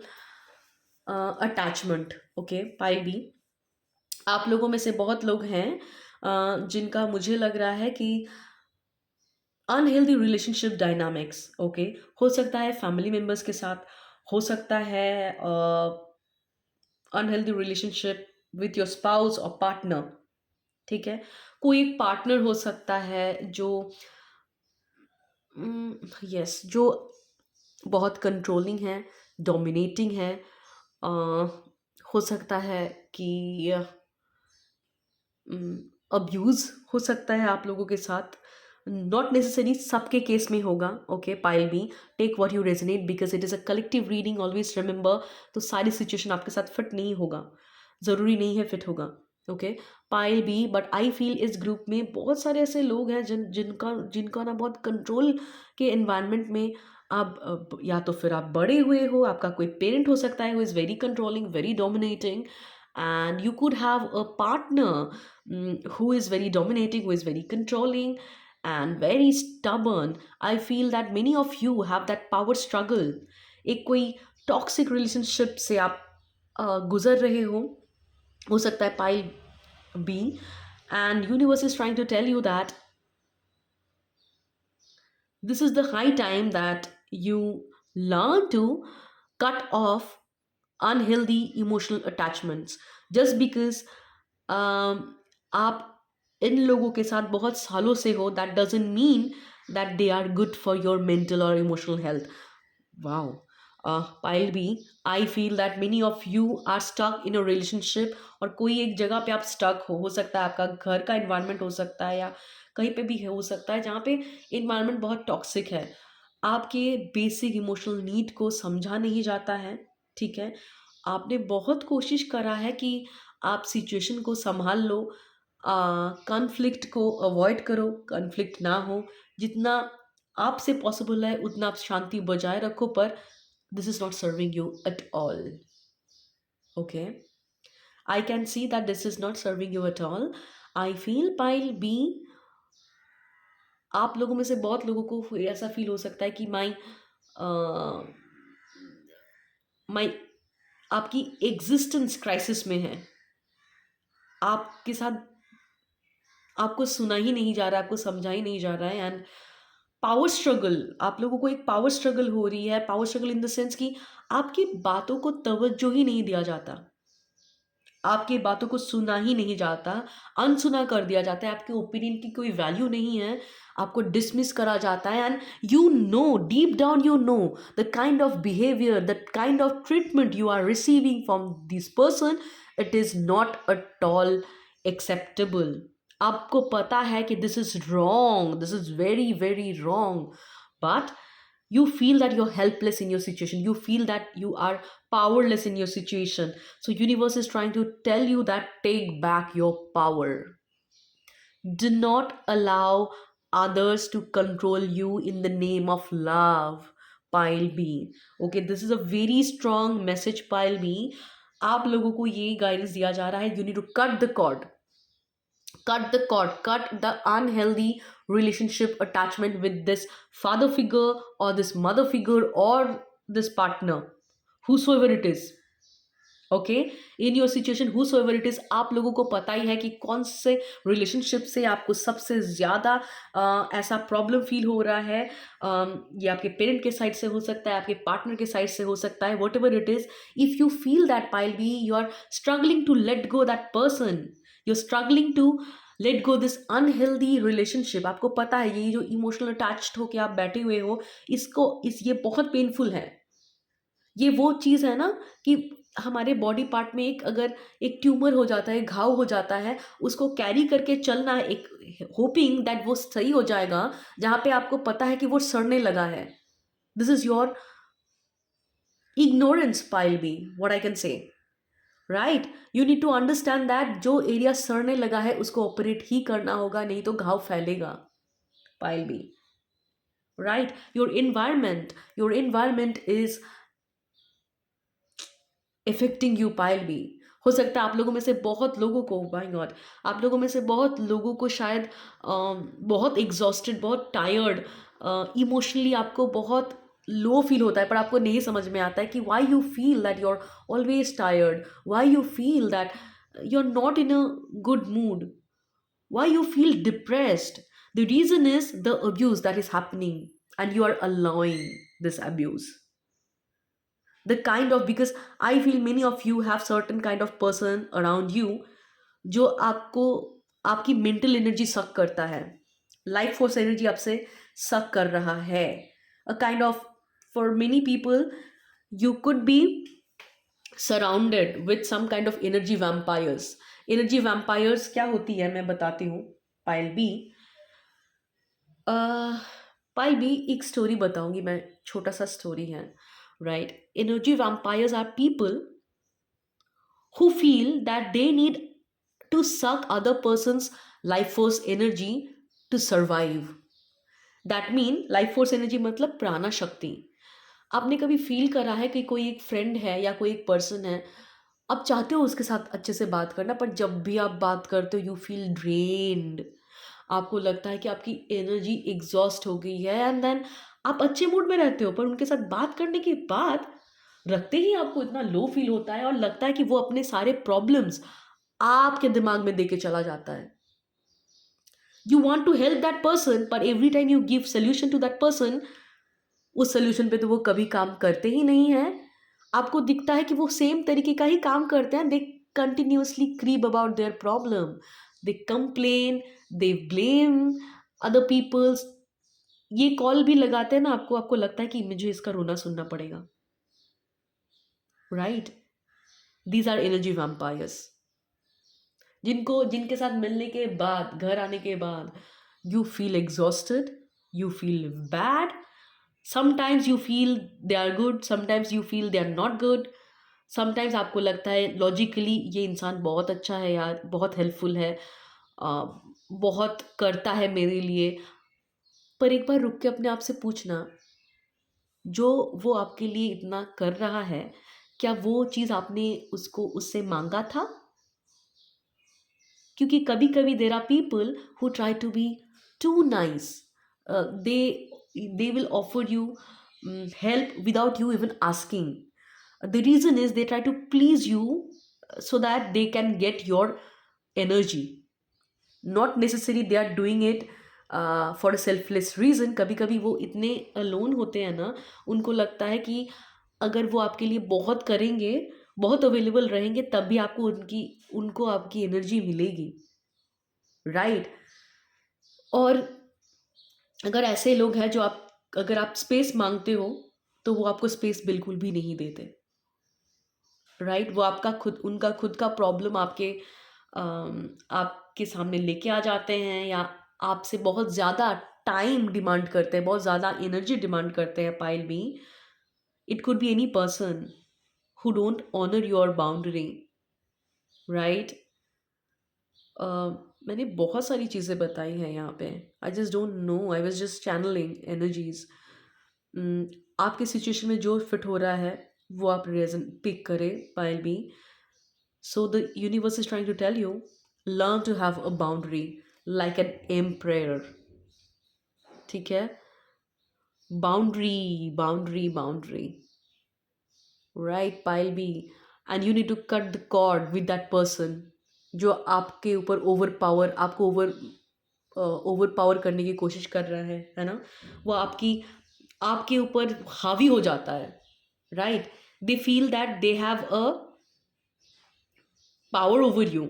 [SPEAKER 1] attachment. Okay pile B, आप लोगों में से बहुत लोग हैं जिनका मुझे लग रहा है कि अनहेल्दी रिलेशनशिप डायनामिक्स, ओके? हो सकता है फैमिली मेम्बर्स के साथ, हो सकता है unhealthy relationship with your spouse और पार्टनर, ठीक है? कोई एक पार्टनर हो सकता है जो यस जो बहुत कंट्रोलिंग है, डोमिनेटिंग है। हो सकता है कि अब्यूज़ हो सकता है आप लोगों के साथ, नॉट नेसेसरी सबके केस में होगा। Okay pile B, take what you resonate because it is a collective reading, always remember. तो सारी सिचुएशन आपके साथ फिट नहीं होगा, ज़रूरी नहीं है फिट होगा। Okay pile B, but I feel इस ग्रुप में बहुत सारे ऐसे लोग हैं जिनका ना बहुत कंट्रोल के एनवायरनमेंट में आप या तो फिर आप बड़े हुए हो, आपका कोई पेरेंट हो सकता है who is very controlling, very dominating, and you could have a partner who is very dominating, who is very controlling and very stubborn. I feel that many of you have that power struggle. एक कोई toxic relationship से आप गुजर रहे हो सकता है pile B, and universe is trying to tell you that this is the high time that you learn to cut off unhealthy emotional attachments. just because आप इन लोगों के साथ बहुत सालों से हो, that doesn't mean that they are good for your mental or emotional health. Wow. Pile B, I feel that many of you are stuck in a relationship, और कोई एक जगह पे आप स्टक हो सकता है आपका घर का इन्वायरमेंट हो सकता है, या कहीं पे भी हो सकता है जहाँ पे इन्वायरमेंट बहुत टॉक्सिक है, आपके बेसिक इमोशनल नीड को समझा नहीं जाता है, ठीक है? आपने बहुत कोशिश करा है कि आप सिचुएशन को संभाल लो, कॉन्फ्लिक्ट को अवॉइड करो, कॉन्फ्लिक्ट ना हो, जितना आपसे पॉसिबल है उतना आप शांति बजाय रखो, पर this is not serving you at all. Okay, I can see that this is not serving you at all. I feel pile B, आप लोगों में से बहुत लोगों को ऐसा फील हो सकता है कि माई आपकी एग्जिस्टेंस क्राइसिस में है, आपके साथ आपको सुना ही नहीं जा रहा, आपको समझा ही नहीं जा रहा है, एंड पावर स्ट्रगल, आप लोगों को एक पावर स्ट्रगल हो रही है। Power struggle in the sense कि आपकी बातों को तवज्जो ही नहीं दिया जाता, आपकी बातों को सुना ही नहीं जाता, अनसुना कर दिया जाता है, आपके ओपिनियन की कोई वैल्यू नहीं है, आपको डिसमिस करा जाता है। And you know, deep down you know the kind of behaviour, the kind of treatment you are receiving from this person, it is not at all acceptable. आपको पता है कि this is wrong, this is very very wrong, but you feel that you're helpless in your situation, you feel that you are powerless in your situation. So universe is trying to tell you that take back your power. Do not allow others to control you in the name of love. Pile B. Okay, this is a very strong message, Pile B. आप लोगों को ये guidance दिया जा रहा है, you need to cut the cord, cut the unhealthy relationship attachment with this father figure or this mother figure or this partner, whosoever it is. Okay, in your situation whosoever it is, आप लोगों को पता ही है कि कौन से relationship से आपको सबसे ज़्यादा ऐसा प्रॉब्लम फील हो रहा है। ये आपके पेरेंट के साइड से हो सकता है, आपके पार्टनर के साइड से हो सकता है, whatever it is. If you feel that pile B, you are struggling to let go that person, you are struggling to let go this unhealthy relationship. आपको पता है ये जो इमोशनल अटैच्ड होके आप बैठे हुए हो, ये बहुत पेनफुल है। ये वो चीज़ है ना कि हमारे बॉडी पार्ट में अगर एक ट्यूमर हो जाता है, घाव हो जाता है, उसको कैरी करके चलना, एक होपिंग दैट वो सही हो जाएगा, जहाँ पे आपको पता है कि वो सड़ने लगा है। This is your ignorance pile B, what I can say, right. You need to understand that जो एरिया सड़ने लगा है उसको ऑपरेट ही करना होगा, नहीं तो घाव फैलेगा pile B, right. Your environment is affecting you pile B. हो सकता है आप लोगों में से बहुत लोगों को, माय गॉड, आप लोगों में से बहुत लोगों को शायद बहुत एग्जॉस्टेड, बहुत टायर्ड, इमोशनली आपको बहुत लो फील होता है, पर आपको नहीं समझ में आता है कि why you feel that you are always tired, why you feel that you are not in a good mood, why you feel depressed. The reason is the abuse that is happening and you are allowing this abuse. The kind of, because I feel many of you have certain kind of person around you जो आपको आपकी mental energy सक करता है, life force energy आपसे सक कर रहा है। A kind of, for many people you could be surrounded with some kind of energy vampires. Energy vampires क्या होती है मैं बताती हूँ पाइल बी। पाइल बी एक स्टोरी बताऊंगी मैं, छोटा सा स्टोरी है, right. Energy vampires are people who feel that they need to suck other person's life force energy to survive. That mean life force energy मतलब प्राणा शक्ति। आपने कभी फील करा है कि कोई एक फ्रेंड है या कोई एक पर्सन है, आप चाहते हो उसके साथ अच्छे से बात करना, पर जब भी आप बात करते हो यू फील ड्रेन्ड, आपको लगता है कि आपकी एनर्जी एग्जॉस्ट हो गई है, एंड देन आप अच्छे मूड में रहते हो, पर उनके साथ बात करने के बाद रखते ही आपको इतना लो फील होता है और लगता है कि वो अपने सारे प्रॉब्लम्स आपके दिमाग में देके चला जाता है। You want to help that person, पर every time you give solution to that person, उस सोल्यूशन पे तो वो कभी काम करते ही नहीं है। आपको दिखता है कि वो सेम तरीके का ही काम करते हैं। They continuously creep about their problem, they complain, they blame other peoples. ये कॉल भी लगाते हैं ना आपको, आपको लगता है कि मुझे इसका रोना सुनना पड़ेगा, right. These are energy vampires, जिनके साथ मिलने के बाद, घर आने के बाद you feel exhausted, you feel bad, sometimes you feel they are good, sometimes you feel they are not good, sometimes आपको लगता है लॉजिकली ये इंसान बहुत अच्छा है यार, बहुत हेल्पफुल है, बहुत करता है मेरे लिए, पर एक बार रुक के अपने आप से पूछना, जो वो आपके लिए इतना कर रहा है, क्या वो चीज़ आपने उससे मांगा था? क्योंकि कभी कभी there are people who try to be too nice, they will offer you help without you even asking. The reason is they try to please you so that they can get your energy. Not necessarily they are doing it for a selfless reason. कभी कभी वो इतने alone होते हैं ना, उनको लगता है कि अगर वो आपके लिए बहुत करेंगे, बहुत अवेलेबल रहेंगे तब भी आपको उनको आपकी एनर्जी मिलेगी, राइट? और अगर ऐसे लोग हैं जो आप अगर आप स्पेस मांगते हो तो वो आपको स्पेस बिल्कुल भी नहीं देते, राइट? वो आपका खुद उनका खुद का प्रॉब्लम आपके सामने लेके आ जाते हैं, या आपसे बहुत ज़्यादा टाइम डिमांड करते हैं, बहुत ज़्यादा एनर्जी डिमांड करते हैं। Pile me, it could be any person who don't honor your boundary, right? मैंने बहुत सारी चीज़ें बताई हैं यहाँ पे। I just don't know, I was just channelling energies. आपके सिचुएशन में जो फिट हो रहा है वो आप रीजन पिक करें, pile B. So the universe is trying to tell you, learn to have a boundary like an umpire, ठीक है? Boundary, boundary, boundary, right pile B? And you need to cut the cord with that person जो आपके ऊपर आपको over power करने की कोशिश कर रहा है ना? वो आपके ऊपर हावी हो जाता है, right? They feel that they have a power over you,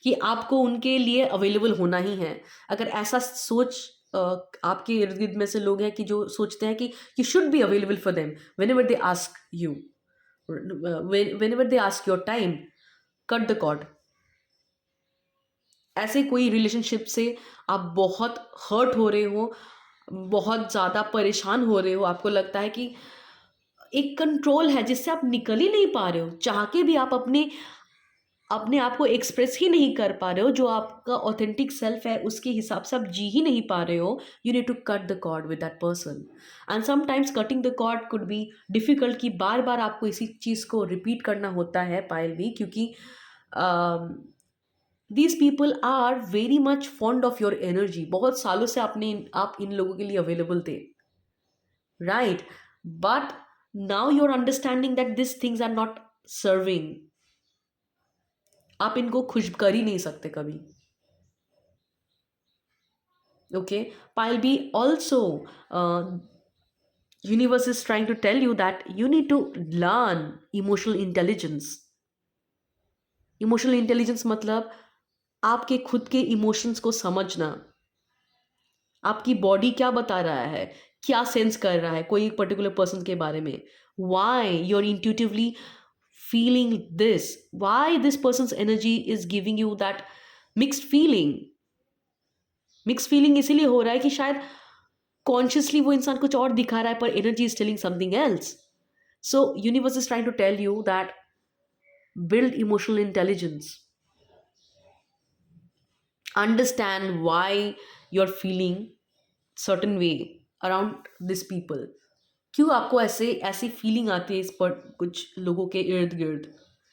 [SPEAKER 1] कि आपको उनके लिए अवेलेबल होना ही है। अगर ऐसा सोच आपके इर्द गिर्द में से लोग हैं कि जो सोचते हैं कि you should be available for them whenever they ask you, whenever they ask your time, cut the cord. ऐसे कोई रिलेशनशिप से आप बहुत हर्ट हो रहे हो, बहुत ज़्यादा परेशान हो रहे हो, आपको लगता है कि एक कंट्रोल है जिससे आप निकल ही नहीं पा रहे हो, चाह के भी आप अपने अपने आप को एक्सप्रेस ही नहीं कर पा रहे हो, जो आपका ऑथेंटिक सेल्फ है उसके हिसाब से आप जी ही नहीं पा रहे हो। You need to cut the cord with that person. And sometimes cutting the cord could be difficult, कि बार बार आपको इसी चीज़ को रिपीट करना होता है, पायल भी, क्योंकि these people are very much fond of your energy. बहुत सालों से आप इन लोगों के लिए अवेलेबल थे, right? But now you are understanding that this things are not serving. आप इनको खुश कर ही नहीं सकते कभी, okay? Pile B also, universe is trying to tell you that you need to learn emotional intelligence. Emotional intelligence मतलब आपके खुद के इमोशंस को समझना, आपकी बॉडी क्या बता रहा है, क्या सेंस कर रहा है कोई एक पर्टिकुलर पर्सन के बारे में, why you are intuitively feeling this, why this person's energy is giving you that mixed feeling. Mix feeling इसीलिए हो रहा है कि शायद कॉन्शियसली वो इंसान कुछ और दिखा रहा है पर energy is telling something else. So universe is trying to tell you that build emotional intelligence, understand why you're feeling certain way around this people, क्यों आपको ऐसे ऐसी फीलिंग आती है इस पर कुछ लोगों के इर्द गिर्द।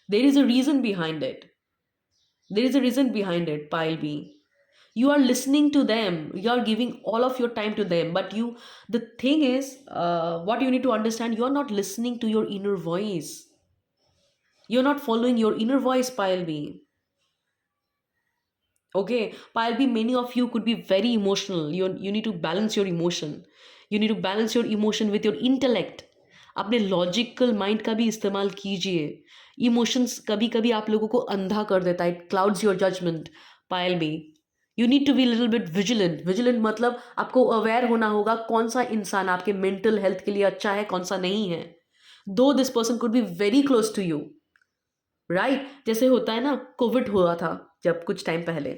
[SPEAKER 1] There is a reason behind it, there is a reason behind it, pile B. You are listening to them, you are giving all of your time to them, but the thing is, what you need to understand, you are not listening to your inner voice, you're not following your inner voice, pile b. Okay, pile b, many of you could be very emotional. You need to balance your emotion, you need to balance your emotion with your intellect. अपने logical mind का भी इस्तेमाल कीजिए। Emotions कभी कभी आप लोगों को अंधा कर देता है, it clouds your judgement, pile B. You need to be little bit vigilant. Vigilant मतलब आपको अवेयर होना होगा कौन सा इंसान आपके मेंटल हेल्थ के लिए अच्छा है, कौन सा नहीं है। Though this person could be very close to you, right? जैसे होता है ना, कोविड हुआ था जब कुछ टाइम पहले,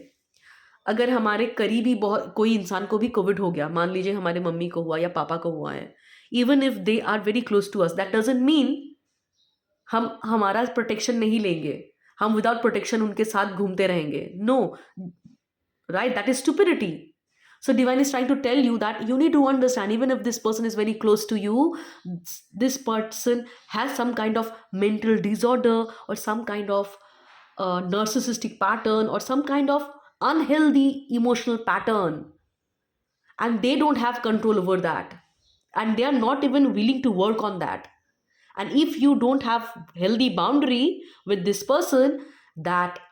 [SPEAKER 1] अगर हमारे करीबी बहुत कोई इंसान को भी कोविड हो गया, मान लीजिए हमारे मम्मी को हुआ या पापा को हुआ है, even if they are very close to us, that doesn't mean हम हमारा प्रोटेक्शन नहीं लेंगे, हम विदाउट प्रोटेक्शन उनके साथ घूमते रहेंगे। No, right? That is stupidity. So divine is trying to tell you that you need to understand, even if this person is very close to you, this person has some kind of mental disorder or some kind of narcissistic pattern or some kind of unhealthy emotional pattern, and they don't have control over that, and they are not even willing to work on that. And if you don't have healthy boundary with this person, that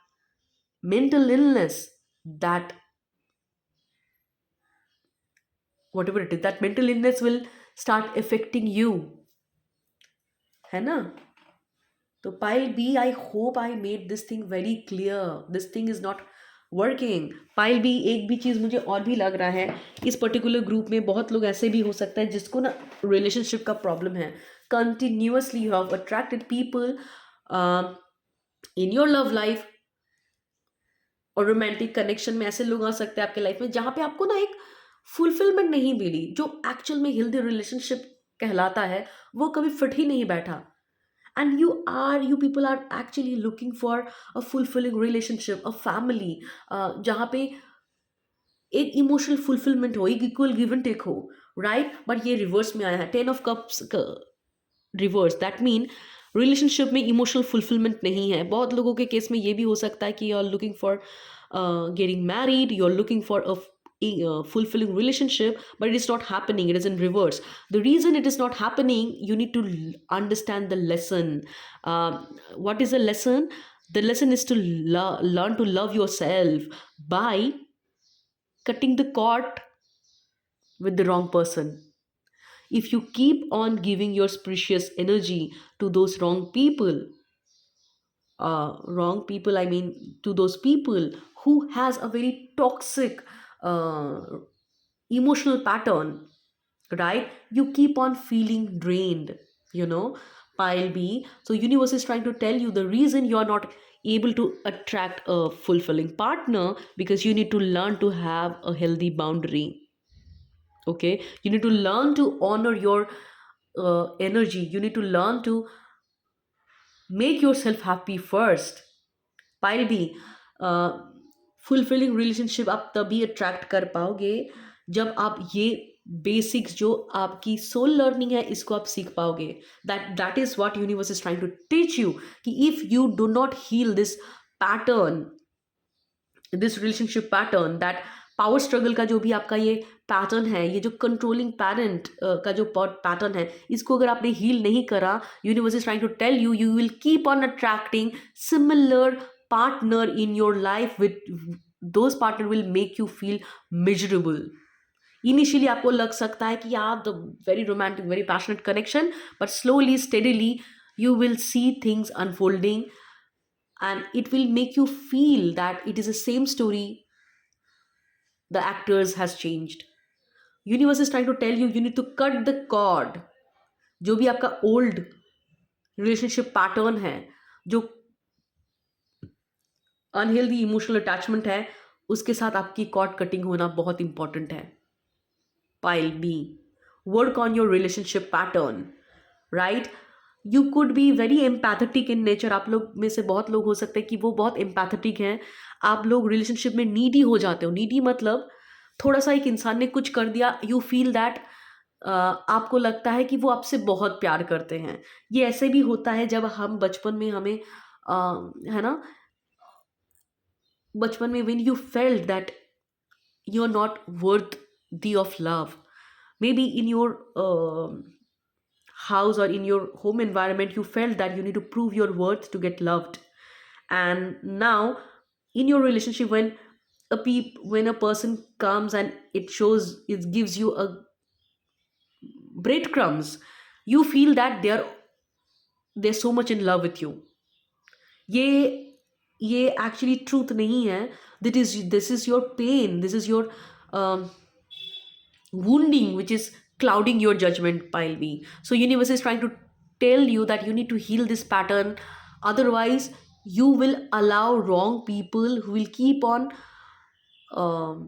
[SPEAKER 1] mental illness, that whatever it is, that mental illness will start affecting you, है ना? तो pile B, I hope I made this thing very clear, this thing is not working. Pile B, एक भी चीज़ मुझे और भी लग रहा है, इस पर्टिकुलर ग्रुप में बहुत लोग ऐसे भी हो सकता है जिसको ना रिलेशनशिप का प्रॉब्लम है। Continuously you have attracted people in your love life और रोमांटिक कनेक्शन में ऐसे लोग आ सकते हैं आपके लाइफ में जहाँ पे आपको ना एक फुलफिलमेंट नहीं मिली, जो एक्चुअल में हेल्दी रिलेशनशिप कहलाता है, वो कभी फिट ही नहीं बैठा। And you people are actually looking for a fulfilling relationship, a family, जहाँ पे एक इमोशनल फुलफिलमेंट हो, एक इक्वल गिव एंड टेक हो, राइट? बट ये रिवर्स में आया है, 10 of cups reverse, that mean relationship में इमोशनल फुलफिलमेंट नहीं है। बहुत लोगों के केस में ये भी हो सकता है कि you are looking for getting married, you are looking for a fulfilling relationship, but it is not happening, it is in reverse. The reason it is not happening, you need to understand the lesson. What is the lesson? The lesson is to learn to love yourself by cutting the cord with the wrong person. If you keep on giving your precious energy to those wrong people, I mean to those people who has a very toxic uh, emotional pattern, right? You keep on feeling drained, you know, pile B. So universe is trying to tell you the reason you are not able to attract a fulfilling partner, because you need to learn to have a healthy boundary. Okay, you need to learn to honor your energy. You need to learn to make yourself happy first. Pile B, fulfilling relationship आप तभी attract कर पाओगे जब आप ये basics जो आपकी soul learning है इसको आप सीख पाओगे। That is what universe is trying to teach you, कि if you do not heal this pattern, this relationship pattern, that power struggle का जो भी आपका ये पैटर्न है, ये जो कंट्रोलिंग पेरेंट का जो पैटर्न है, इसको अगर आपने हील नहीं करा, universe is trying to tell you, you will keep on attracting similar partner in your life, with those partner will make you feel miserable. Initially आपको लग सकता है कि यार the very romantic, very passionate connection, but slowly, steadily you will see things unfolding and it will make you feel that it is the same story, the actors has changed. Universe is trying to tell you, you need to cut the cord. जो भी आपका old relationship pattern है, जो unhealthy emotional attachment है, उसके साथ आपकी cord cutting होना बहुत इंपॉर्टेंट है। Pile B, work on your relationship pattern, right? You could be very empathetic in nature. आप लोग में से बहुत लोग हो सकते हैं कि वो बहुत एम्पैथेटिक हैं, आप लोग रिलेशनशिप में नीडी हो जाते हो। नीडी मतलब थोड़ा सा एक इंसान ने कुछ कर दिया, यू फील दैट आपको लगता है कि वो आपसे बहुत प्यार करते हैं। ये ऐसे भी होता है जब हम बचपन में हमें है ना, बचपन में when you felt that you're not worthy of love, maybe in your house or in your home environment you felt that you need to prove your worth to get loved, and now in your relationship when when a person comes and it gives you a breadcrumbs, you feel that they're so much in love with you. ये ये actually truth नहीं है। This is your pain, this is your wounding which is clouding your judgment, pile B. So universe is trying to tell you that you need to heal this pattern, otherwise you will allow wrong people who will keep on um,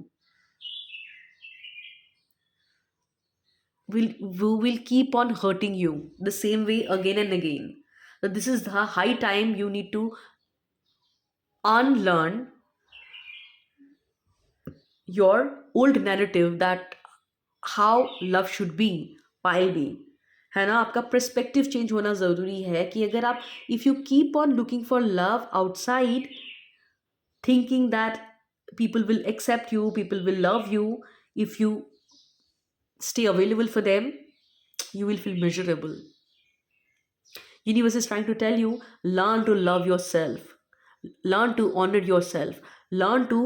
[SPEAKER 1] who will keep on hurting you the same way again and again. So this is the high time you need to unlearn your old narrative that how love should be, pile B, है ना? आपका perspective change होना ज़रूरी है कि अगर आप if you keep on looking for love outside, thinking that people will accept you, people will love you, if you stay available for them, you will feel miserable. Universe is trying to tell you, learn to love yourself, learn to honor yourself, learn to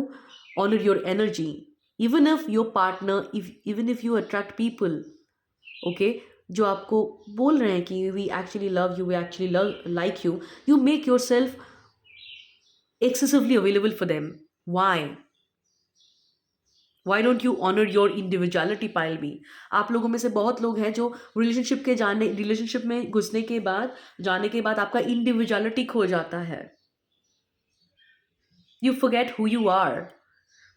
[SPEAKER 1] honor your energy. Even if your partner, even if you attract people, okay, जो आपको बोल रहे हैं कि we actually love you, we actually love like you, you make yourself excessively available for them. Why? Why don't you honor your individuality, पायल भी? आप लोगों में से बहुत लोग हैं जो रिलेशनशिप में घुसने के बाद, जाने के बाद आपका इंडिविजुअलिटी खो जाता है. You forget who you are,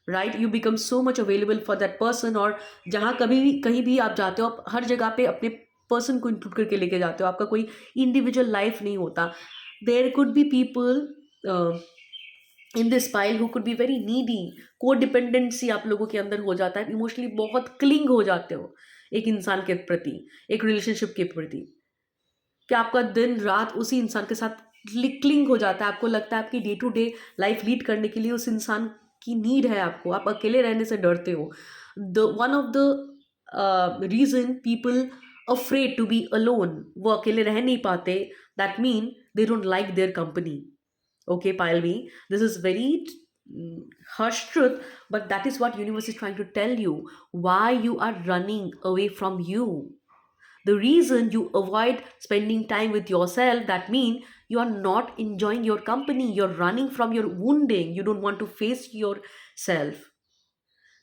[SPEAKER 1] right? You become so much available for that person. और जहाँ कभी भी कहीं भी आप जाते हो, आप हर जगह पे अपने पर्सन को इंक्लूड करके लेके जाते हो. आपका कोई इंडिविजुअल लाइफ नहीं होता. There could be people in this pile who could be very needy. Codependency आप लोगों के अंदर हो जाता है. इमोशनली बहुत क्लिंग हो जाते हो एक इंसान के प्रति, एक रिलेशनशिप के प्रति, कि आपका दिन रात उसी इंसान के साथ क्लिंग हो जाता है. आपको लगता है आपकी day to day life lead करने के लिए उस इंसान की नीड है आपको. आप अकेले रहने से डरते हो. The one of the reason people afraid to be alone, वो अकेले रह नहीं पाते. That mean they don't like their company. Okay, Palvi, this is very harsh truth, but that is what universe is trying to tell you. Why you are running away from you? The reason you avoid spending time with yourself, that means you are not enjoying your company. You're running from your wounding. You don't want to face yourself.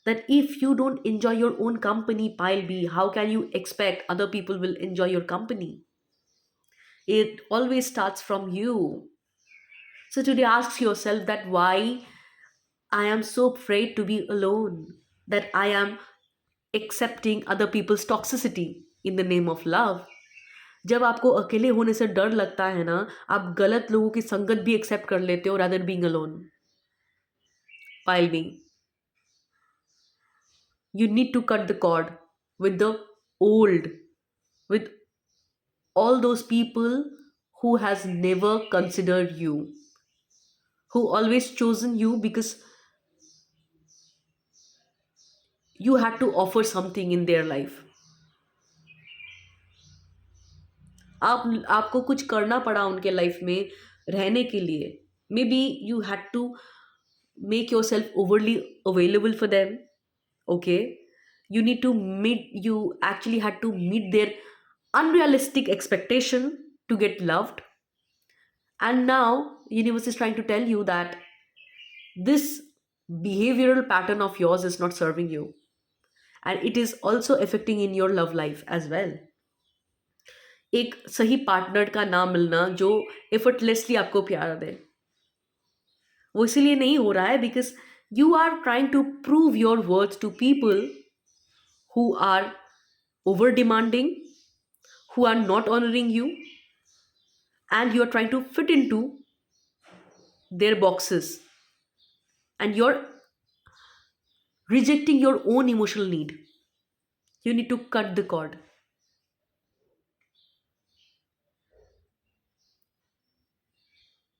[SPEAKER 1] That if you don't enjoy your own company, Pile B, how can you expect other people will enjoy your company? It always starts from you. So today ask yourself that why I am so afraid to be alone, that I am accepting other people's toxicity in the name of love. जब आपको अकेले होने से डर लगता है ना, आप गलत लोगों की संगत भी एक्सेप्ट कर लेते हो rather being alone. While being, you need to cut the cord with the old, with all those people who has never considered you, who always chosen you because you had to offer something in their life. आपको कुछ करना पड़ा उनके life में रहने के लिए. Maybe you had to make yourself overly available for them. Okay, you need to meet, you actually had to meet their unrealistic expectation to get loved. And now universe is trying to tell you that this behavioral pattern of yours is not serving you, and it is also affecting in your love life as well. एक सही partner का ना मिलना जो effortlessly आपको प्यार दे, वो इसीलिए नहीं हो रहा है because you are trying to prove your worth to people who are over demanding, who are not honoring you, and you are trying to fit into their boxes, and you're rejecting your own emotional need. You need to cut the cord.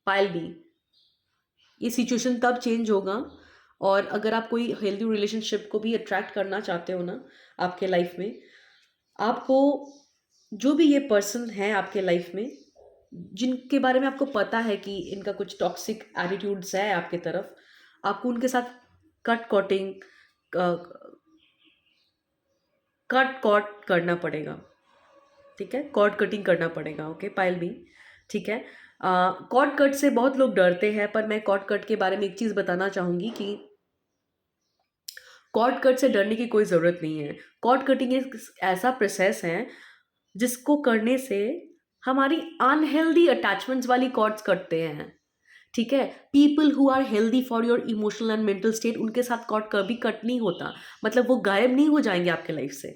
[SPEAKER 1] Pile B, ये situation तब change होगा, और अगर आप कोई healthy relationship को भी attract करना चाहते हो ना आपके लाइफ में, आपको जो भी ये पर्सन है आपके लाइफ में जिनके बारे में आपको पता है कि इनका कुछ टॉक्सिक एटीट्यूड्स है आपके तरफ, आपको उनके साथ कट करना पड़ेगा. ठीक है, कॉर्ड कटिंग करना पड़ेगा. ओके पायल भी, ठीक है. कॉर्ड कट से बहुत लोग डरते हैं, पर मैं कॉर्ड कट के बारे में एक चीज़ बताना चाहूँगी कि कॉर्ड कट से डरने की कोई ज़रूरत नहीं है. कॉर्ड कटिंग एक ऐसा प्रोसेस है जिसको करने से हमारी अनहेल्दी अटैचमेंट्स वाली कॉर्ड्स कटते हैं. ठीक है, people who are healthy for your emotional and mental state, उनके साथ कॉर्ड कभी कट नहीं होता. मतलब वो गायब नहीं हो जाएंगे आपके लाइफ से.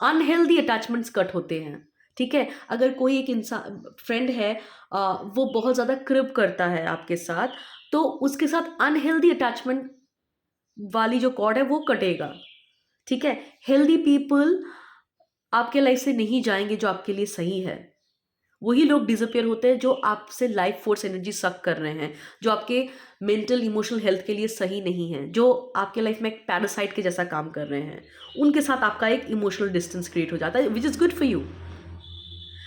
[SPEAKER 1] अनहेल्दी अटैचमेंट्स कट होते हैं. ठीक है, अगर कोई एक इंसान फ्रेंड है, वो बहुत ज़्यादा क्रिप करता है आपके साथ, तो उसके साथ अनहेल्दी अटैचमेंट वाली जो कॉर्ड है वो कटेगा. ठीक है, हेल्दी पीपल आपके लाइफ से नहीं जाएंगे जो आपके लिए सही है. वही लोग डिसअपियर होते हैं जो आपसे लाइफ फोर्स एनर्जी सक कर रहे हैं, जो आपके मेंटल इमोशनल हेल्थ के लिए सही नहीं है, जो आपके लाइफ में एक पैरासाइट के जैसा काम कर रहे हैं. उनके साथ आपका एक इमोशनल डिस्टेंस क्रिएट हो जाता है, which is good for you.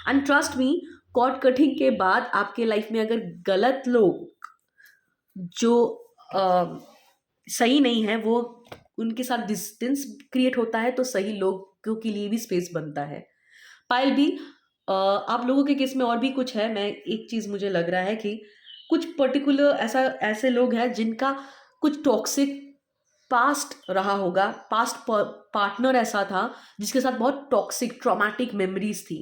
[SPEAKER 1] And trust me, cord cutting के बाद आपके लाइफ में अगर गलत लोग जो सही नहीं है, वो उनके साथ डिस्टेंस क्रिएट होता है, तो सही लोगों के लिए भी स्पेस बनता है. पायल भी आप लोगों के केस में और भी कुछ है। मैं एक चीज़ मुझे लग रहा है कि कुछ पर्टिकुलर ऐसे लोग हैं जिनका कुछ टॉक्सिक पास्ट रहा होगा, पास्ट पार्टनर ऐसा था जिसके साथ बहुत टॉक्सिक ट्रॉमेटिक मेमोरीज थी।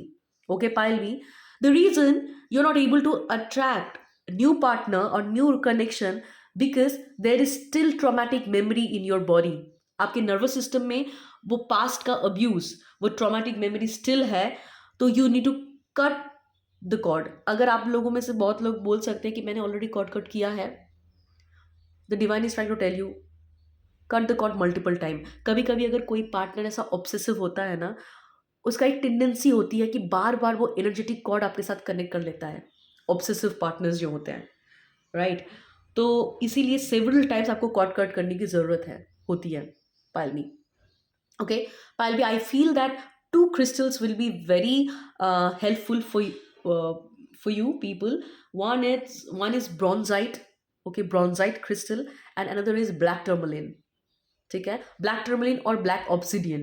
[SPEAKER 1] Okay pile B, the reason you are not able to attract new partner और new connection because there is still traumatic memory in your body. आपके नर्वस सिस्टम में वो पास्ट का अब्यूज, वो traumatic memory still है। तो you need to cut the cord. अगर आप लोगों में से बहुत लोग बोल सकते हैं कि मैंने ऑलरेडी कॉर्ड कट किया है, the divine is trying to tell you cut the cord multiple time. कभी कभी अगर कोई पार्टनर ऐसा ऑब्सेसिव होता है ना, उसका एक टेंडेंसी होती है कि बार बार वो एनर्जेटिक कॉर्ड आपके साथ कनेक्ट कर लेता है, ऑब्सेसिव पार्टनर्स जो होते हैं, राइट। तो इसीलिए सेवरल टाइम्स आपको कॉर्ड कट करने की ज़रूरत है होती है पायलमी। Okay, Palvi, I feel that two crystals will be very helpful for you people. One is bronzite, okay, bronzite crystal, and another is black tourmaline. ठीक है, ब्लैक टर्मलिन और ब्लैक ऑब्सिडियन,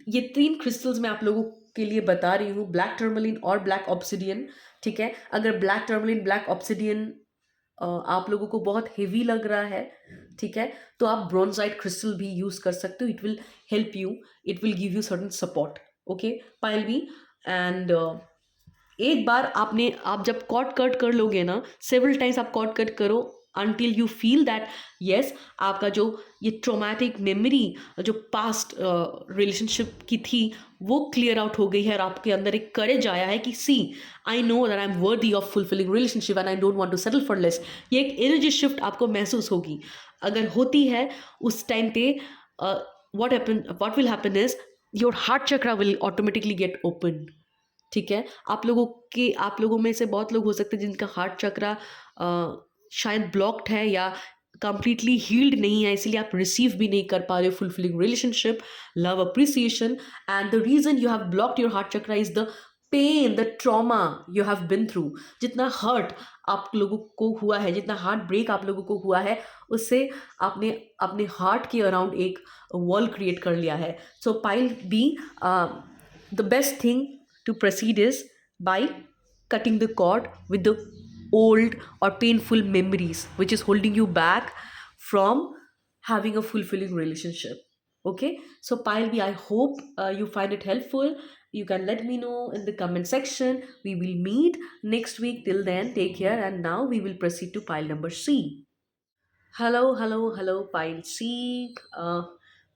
[SPEAKER 1] ये तीन क्रिस्टल्स मैं आप लोगों के लिए बता रही हूँ, ब्लैक टर्मलिन और ब्लैक ऑब्सिडियन। ठीक है, अगर ब्लैक टर्मलिन ब्लैक ऑब्सिडियन आप लोगों को बहुत हेवी लग रहा है, ठीक है, तो आप ब्रोंजाइट क्रिस्टल भी यूज कर सकते हो। It will help you, it will give you certain support. Okay pile B, and एक बार आप जब कॉर्ड कट कर लोगे ना, सेवरल टाइम्स आप कॉर्ड कट करो until you feel that yes, आपका जो ये ट्रोमैटिक मेमोरी जो पास्ट रिलेशनशिप की थी वो क्लियर आउट हो गई है और आपके अंदर एक करेज आया है कि see I know that I am worthy of fulfilling relationship and I don't want to settle for less. ये एक एनर्जी शिफ्ट आपको महसूस होगी। अगर होती है उस टाइम पे what will happen is your heart chakra will automatically get open। ठीक है, आप लोगों में से बहुत लोग हो सकते हैं जिनका हार्ट चक्रा शायद ब्लॉक्ड है या कंप्लीटली हील्ड नहीं है, इसीलिए आप रिसीव भी नहीं कर पा रहे हो fulfilling relationship, love, appreciation. And the reason you have blocked your heart chakra is the pain, the trauma you have been through. जितना हर्ट आप लोगों को हुआ है, जितना हार्ट ब्रेक आप लोगों को हुआ है, उससे आपने अपने हार्ट के अराउंड एक वॉल क्रिएट कर लिया है। So pile B, the best thing to proceed is by cutting the cord with the old or painful memories which is holding you back from having a fulfilling relationship. Okay, so Payalvi, I hope you find it helpful. You can let me know in the comment section. We will meet next week. Till then, take care, and now we will proceed to pile number C. Hello pile C.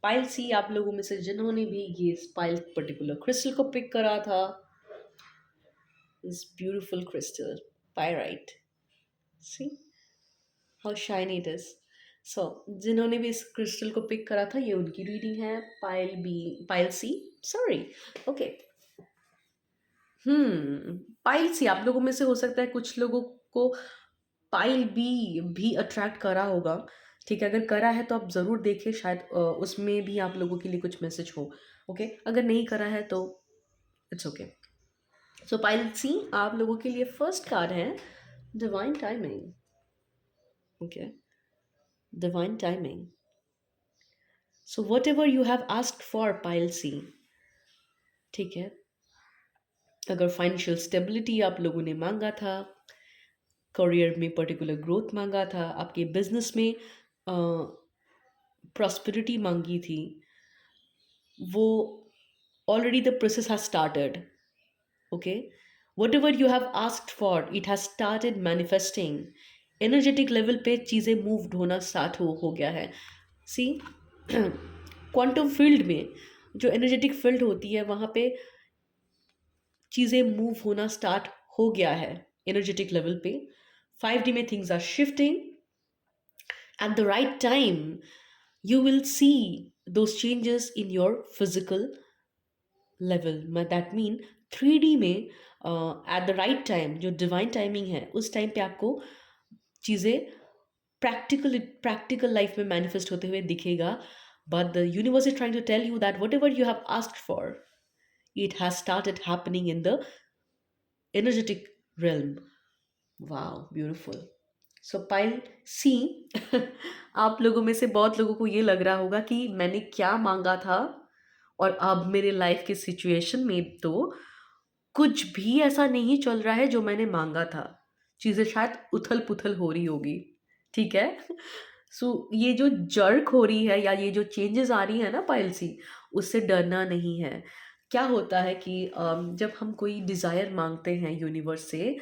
[SPEAKER 1] Pile C, आप लोगों में से जिन्होंने भी ये pile particular crystal को pick करा था, this beautiful crystal pyrite, see how shiny it is। so जिन्होंने भी इस क्रिस्टल को पिक करा था, ये उनकी रीडिंग है। पाइल सी, सॉरी। ओके, पाइल सी, आप लोगों में से हो सकता है कुछ लोगों को पाइल बी भी अट्रैक्ट करा होगा। ठीक है, अगर करा है तो आप ज़रूर देखें, शायद उसमें भी आप लोगों के लिए कुछ मैसेज हो। ओके, अगर नहीं करा है तो it's okay. So pile C, आप लोगों के लिए फर्स्ट कार्ड है divine timing. Okay, divine timing. So whatever you have asked for pile C, ठीक है, अगर फाइनेंशियल स्टेबिलिटी आप लोगों ने मांगा था, करियर में पर्टिकुलर ग्रोथ मांगा था, आपके बिजनेस में प्रॉस्पेरिटी मांगी थी, वो already the process has started. Okay, whatever you have asked for, it has started manifesting। Energetic level पे चीज़ें मूव्ड होना स्टार्ट हो गया है। सी क्वांटम फील्ड में जो एनर्जेटिक फील्ड होती है, वहाँ पे चीज़ें मूव होना स्टार्ट हो गया है एनर्जेटिक लेवल पे। 5D में things are shifting at the right time. You will see those changes in your physical level. That mean 3D में एट द राइट टाइम, जो डिवाइन टाइमिंग है, उस टाइम पे आपको चीज़ें प्रैक्टिकल लाइफ में मैनिफेस्ट होते हुए दिखेगा। But the universe is trying to tell you that whatever you have asked for, it has started happening in the energetic realm। Wow, beautiful. So pile C, आप लोगों में से बहुत लोगों को ये लग रहा होगा कि मैंने क्या मांगा था और अब मेरे लाइफ के सिचुएशन में तो कुछ भी ऐसा नहीं चल रहा है जो मैंने मांगा था। चीज़ें शायद उथल पुथल हो रही होगी, ठीक है। ये जो जर्क हो रही है या ये जो चेंजेस आ रही है ना पायलसी, उससे डरना नहीं है। क्या होता है कि जब हम कोई डिज़ायर मांगते हैं यूनिवर्स से,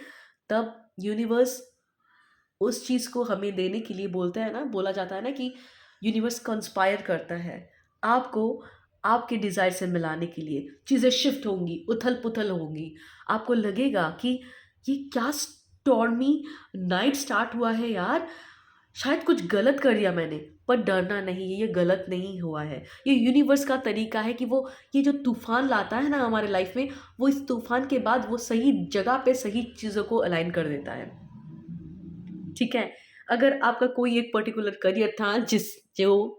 [SPEAKER 1] तब यूनिवर्स उस चीज़ को हमें देने के लिए बोलता है ना, बोला जाता है ना कि यूनिवर्स कंस्पायर करता है आपको आपके डिज़ायर से मिलाने के लिए। चीज़ें शिफ्ट होंगी, उथल पुथल होंगी, आपको लगेगा कि ये क्या स्टॉर्मी नाइट स्टार्ट हुआ है यार, शायद कुछ गलत कर दिया मैंने। पर डरना नहीं है, ये गलत नहीं हुआ है। ये यूनिवर्स का तरीका है कि वो ये जो तूफान लाता है ना हमारे लाइफ में, वो इस तूफान के बाद वो सही जगह पे सही चीज़ों को अलाइन कर देता है, ठीक है। अगर आपका कोई एक पर्टिकुलर करियर था जो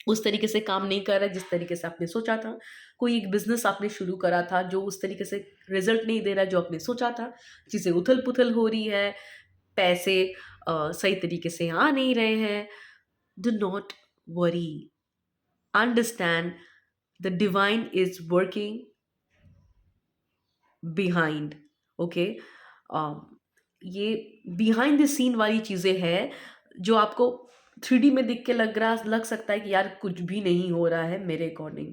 [SPEAKER 1] उस तरीके से काम नहीं कर रहा है जिस तरीके से आपने सोचा था, कोई एक बिजनेस आपने शुरू करा था जो उस तरीके से रिजल्ट नहीं दे रहा है जो आपने सोचा था, चीज़ें उथल पुथल हो रही है, पैसे सही तरीके से आ नहीं रहे हैं, do not worry, understand the divine is working behind, okay. ये बिहाइंड द सीन वाली चीज़ें हैं जो आपको 3D में देख के लग सकता है कि यार कुछ भी नहीं हो रहा है मेरे अकॉर्डिंग,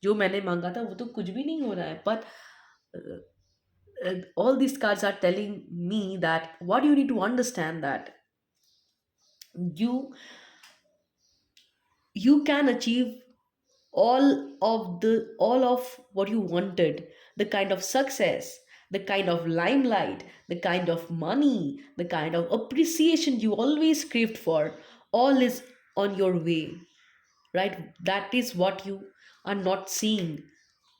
[SPEAKER 1] जो मैंने मांगा था वो तो कुछ भी नहीं हो रहा है। But all these cards are telling me that what you need to understand that you you can achieve all of what you wanted, the kind of success, the kind of limelight, the kind of money, the kind of appreciation you always craved for, all is on your way, right? That is what you are not seeing.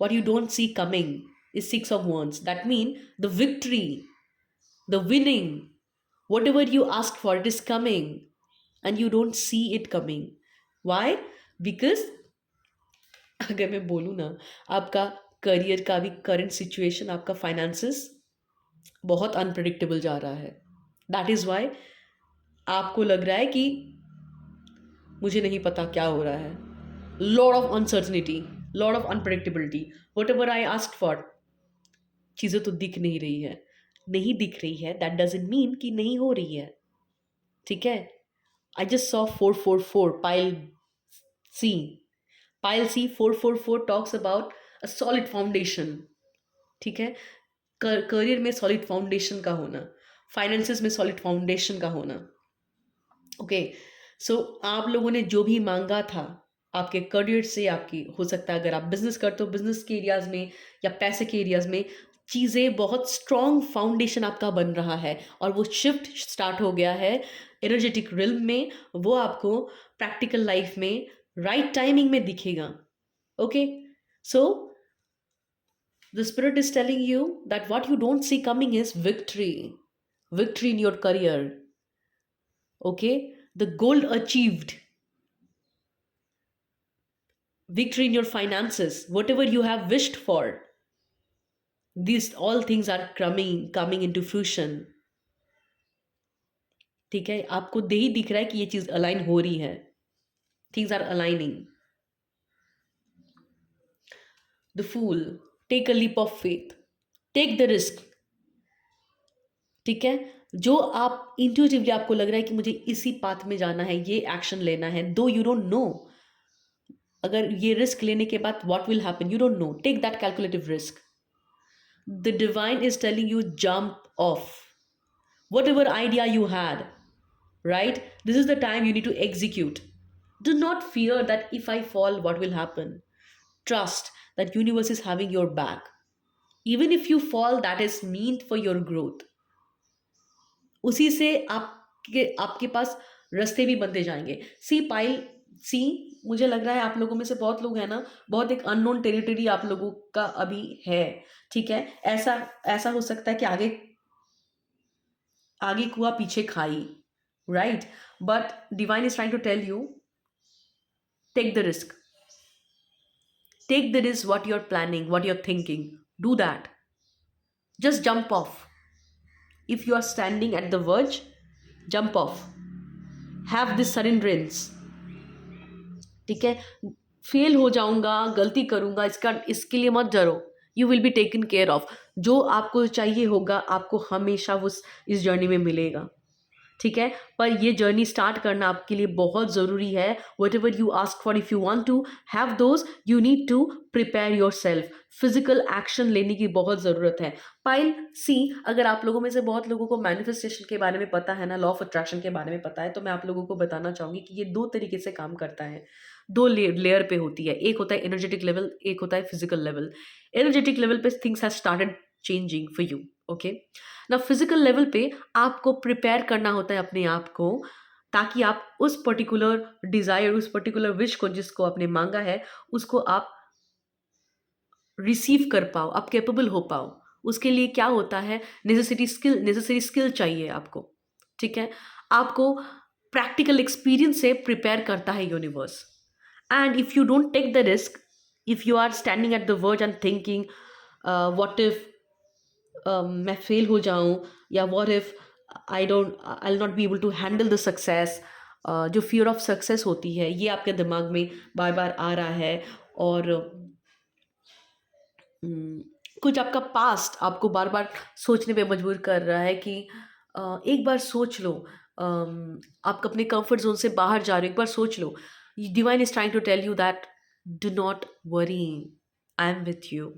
[SPEAKER 1] What you don't see coming is Six of Wands. That means the victory, the winning, whatever you ask for, it is coming, and you don't see it coming. Why? Because अगर मैं बोलूँ ना, आपका career का भी current situation, आपका finances बहुत unpredictable जा रहा है। दैट इज़ वाई आपको लग रहा है कि मुझे नहीं पता क्या हो रहा है। Lot of uncertainty, lot of unpredictability, what ever I ask for, चीज़ें तो दिख नहीं रही है। नहीं दिख रही है दैट डजंट मीन कि नहीं हो रही है, ठीक है। I just saw 444 pile C. Pile C 444 talks about a solid foundation, ठीक है। करियर में सॉलिड फाउंडेशन का होना, फाइनेंसेस में सॉलिड फाउंडेशन का होना, ओके। सो आप लोगों ने जो भी मांगा था आपके करियर से, आपकी हो सकता है अगर आप बिजनेस करते हो बिजनेस के एरियाज में या पैसे के एरियाज में, चीज़ें बहुत स्ट्रॉन्ग फाउंडेशन आपका बन रहा है और वो शिफ्ट स्टार्ट हो गया है एनर्जेटिक रिल्म में। वो आपको प्रैक्टिकल लाइफ में राइट टाइमिंग में दिखेगा, okay. So the spirit is telling you that what you don't see coming is victory in your career, okay, the goal achieved, victory in your finances, whatever you have wished for, these all things are coming into fruition, ठीक है। आपको ही दिख रहा है कि ये चीज align हो रही है, things are aligning। the fool, take a leap of faith, take the risk, ठीक है। जो आप इंट्यूटिवली आपको लग रहा है कि मुझे इसी पाथ में जाना है, ये एक्शन लेना है, दो यू डोंट नो अगर ये रिस्क लेने के बाद what will happen, you don't know, take that calculative risk. The divine is telling you jump off whatever idea you had, right? This is the time you need to execute. Do not fear that if I fall, what will happen. Trust that universe is having your back. Even if you fall, that is meant for your growth. उसी से आपके आपके पास रास्ते भी बनते जाएंगे। सी pile सी, मुझे लग रहा है आप लोगों में से बहुत लोग हैं ना, बहुत एक अननोन टेरिटरी आप लोगों का अभी है, ठीक है। ऐसा ऐसा हो सकता है कि आगे आगे कुआ पीछे खाई, right? But divine is trying to tell you, take the risk, take the risk, what you're planning, what you're thinking, do that. Just jump off. If you are standing at the verge, jump off. Have this surrenderance, ठीक है। Fail हो जाऊंगा, गलती करूंगा, इसके लिए मत डरो। You will be taken care of. जो आपको चाहिए होगा आपको हमेशा वो इस जर्नी में मिलेगा, ठीक है। पर ये जर्नी स्टार्ट करना आपके लिए बहुत ज़रूरी है। Whatever you ask for, if you want to have those, you need to prepare yourself. Physical action लेने की बहुत ज़रूरत है। पाइल सी, अगर आप लोगों में से बहुत लोगों को मैनिफेस्टेशन के बारे में पता है ना, लॉ ऑफ अट्रैक्शन के बारे में पता है, तो मैं आप लोगों को बताना चाहूँगी कि ये दो तरीके से काम करता है, दो लेयर पे होती है। एक होता है एनर्जेटिक लेवल, एक होता है फिजिकल लेवल। एनर्जेटिक लेवल पे things have started changing for you, okay ना। फिजिकल लेवल पे आपको प्रिपेयर करना होता है अपने आप को, ताकि आप उस पर्टिकुलर डिजायर, उस पर्टिकुलर विश को जिसको आपने मांगा है, उसको आप रिसीव कर पाओ, आप कैपेबल हो पाओ। उसके लिए क्या होता है, नेसेसरी स्किल चाहिए आपको, ठीक है। आपको प्रैक्टिकल एक्सपीरियंस से प्रिपेयर करता है universe. And if you don't take the risk, if you are standing at the verge and thinking what if मैं फेल हो जाऊं, या what if I will not be able to handle the success, जो fear of success होती है ये आपके दिमाग में बार बार आ रहा है। और कुछ आपका पास्ट आपको बार बार सोचने पे मजबूर कर रहा है कि एक बार सोच लो, आप अपने कंफर्ट जोन से बाहर जा रहे हो, एक बार सोच लो। Divine is trying to tell you that do not worry, I am with you.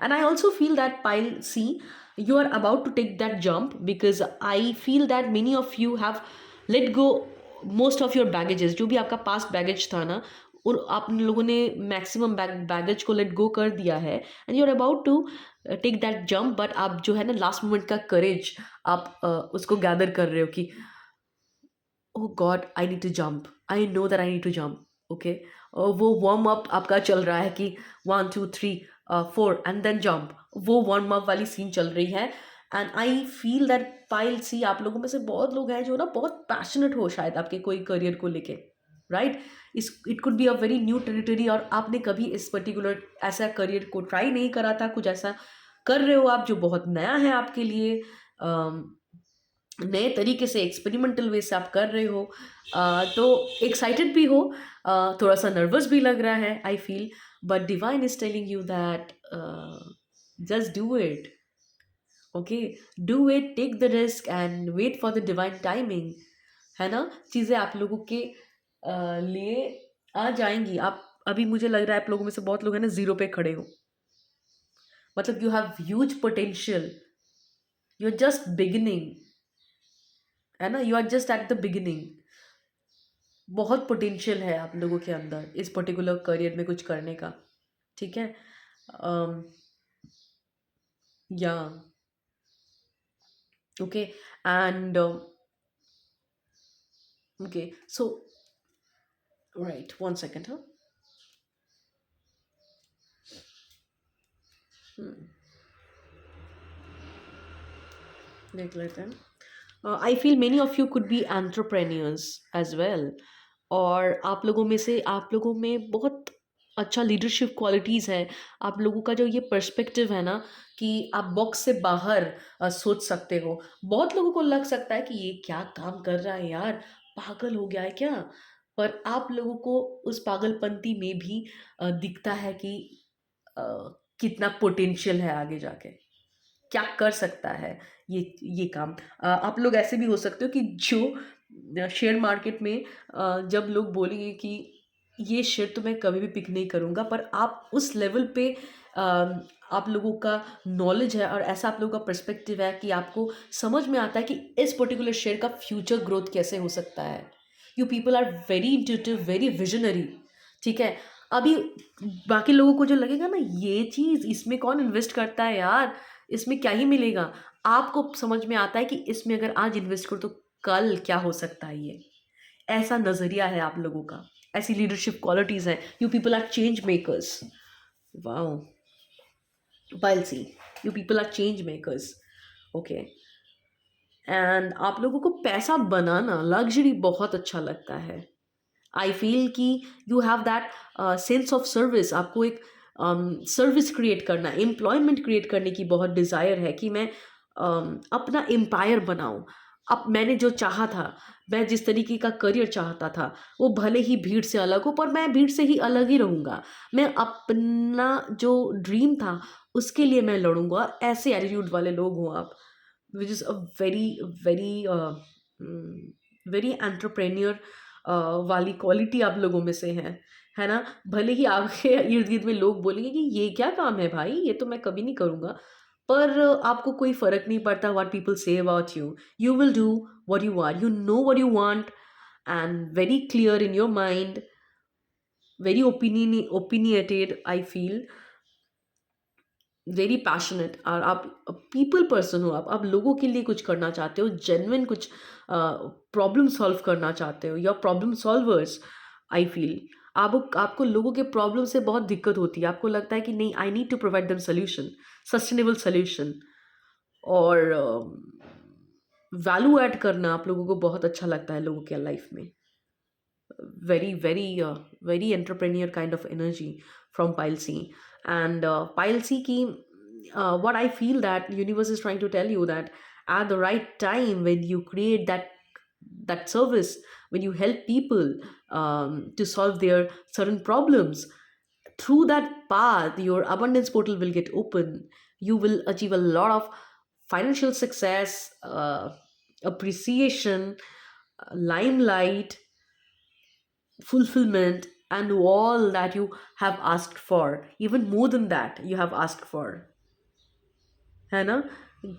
[SPEAKER 1] And I also feel that, Pile C, you are about to take that jump, because I feel that many of you have let go most of your baggages, जो भी आपका past baggage था ना, और आप लोगों ने maximum baggage को लेट गो कर दिया है, and you are about to take that jump. But आप जो है ना लास्ट मोमेंट का करेज आप उसको गैदर कर रहे हो कि oh God I need to jump, I know that I need to jump, okay. वो वार्म अप आपका चल रहा है कि 1 2 3 4 एंड देन जंप, वो वार्म अप वाली सीन चल रही है। And I feel that pile C, आप लोगों में से बहुत लोग हैं जो ना बहुत पैशनेट हो शायद आपके कोई करियर को लेके, राइट। इस it could be a very new territory, और आपने कभी इस पर्टिकुलर ऐसा करियर को ट्राई नहीं करा था, कुछ ऐसा कर रहे हो आप जो बहुत नया है आपके लिए, नए तरीके से एक्सपेरिमेंटल वे से आप कर रहे हो। तो एक्साइटेड भी हो, थोड़ा सा नर्वस भी लग रहा है I feel, but divine is telling you that just do it, okay. Do it, take the risk and wait for the divine timing, है ना। चीज़ें आप लोगों के लिए आ जाएंगी। आप अभी, मुझे लग रहा है आप लोगों में से बहुत लोग हैं ना जीरो पे खड़े हो, मतलब you have huge potential, you are just beginning, है ना, you are just at the beginning. बहुत पोटेंशियल है आप लोगों के अंदर इस पर्टिकुलर करियर में कुछ करने का, ठीक है। या okay, and okay, so right, 1 second, हाँ। देख लेते हैं। I feel many of you could be entrepreneurs as well, और आप लोगों में से, आप लोगों में बहुत अच्छा लीडरशिप क्वालिटीज़ है। आप लोगों का जो ये पर्सपेक्टिव है ना, कि आप बॉक्स से बाहर सोच सकते हो। बहुत लोगों को लग सकता है कि ये क्या काम कर रहा है यार, पागल हो गया है क्या, पर आप लोगों को उस पागलपंती में भी दिखता है कि अ, कितना पोटेंशियल है आगे जाके, क्या कर सकता है ये काम। आप लोग ऐसे भी हो सकते हो कि जो शेयर मार्केट में जब लोग बोलेंगे कि ये शेयर तो मैं कभी भी पिक नहीं करूँगा, पर आप उस लेवल पे अ, आप लोगों का नॉलेज है और ऐसा आप लोगों का पर्सपेक्टिव है कि आपको समझ में आता है कि इस पर्टिकुलर शेयर का फ्यूचर ग्रोथ कैसे हो सकता है। You people are very intuitive, very visionary, ठीक है। अभी बाकी लोगों को जो लगेगा ना ये चीज़ इसमें कौन इन्वेस्ट करता है यार, इसमें क्या ही मिलेगा, आपको समझ में आता है कि इसमें अगर आज इन्वेस्ट करो तो कल क्या हो सकता है। ये ऐसा नज़रिया है आप लोगों का, ऐसी लीडरशिप क्वालिटीज़ हैं। You people are change makers, wow pile C, you people are change makers, okay. And आप लोगों को पैसा बनाना, लग्जरी बहुत अच्छा लगता है। आई फील कि you have that sense of service, आपको एक सर्विस क्रिएट करना, एम्प्लॉयमेंट क्रिएट करने की बहुत डिज़ायर है कि मैं अपना एम्पायर बनाऊं। अब मैंने जो चाहा था, मैं जिस तरीके का करियर चाहता था, वो भले ही भीड़ से अलग हो, पर मैं भीड़ से ही अलग ही रहूँगा। मैं अपना जो ड्रीम था, उसके लिए मैं लड़ूँगा। ऐसे एटीट्यूड वाले लोग हो आप, which is a very very very entrepreneur वाली क्वालिटी आप लोगों में से है ना? भले ही आपके इर्द-गिर्द में लोग बोलेंगे कि ये क्या काम है भाई? ये तो मैं कभी नहीं करूँगा। पर आपको कोई फ़र्क नहीं पड़ता what people say about you. You will do what you want. You know what you want and very clear in your mind, very opinionated, I feel, very passionate. और आप पीपल पर्सन हो, आप लोगों के लिए कुछ करना चाहते हो, जेन्युइन कुछ प्रॉब्लम सॉल्व करना चाहते हो, या प्रॉब्लम सॉल्वर्स। आई फील आपको लोगों के प्रॉब्लम से बहुत दिक्कत होती है, आपको लगता है कि नहीं, I need to provide them solution, sustainable solution. और वैल्यू ऐड करना आप लोगों को बहुत अच्छा लगता है लोगों के लाइफ में। very entrepreneur kind of energy from Pile C. And Pile C ki, what I feel that universe is trying to tell you that at the right time, when you create that service, when you help people to solve their certain problems, through that path your abundance portal will get open. You will achieve a lot of financial success, appreciation, limelight, fulfillment, and all that you have asked for, even more than that you have asked for, है ना?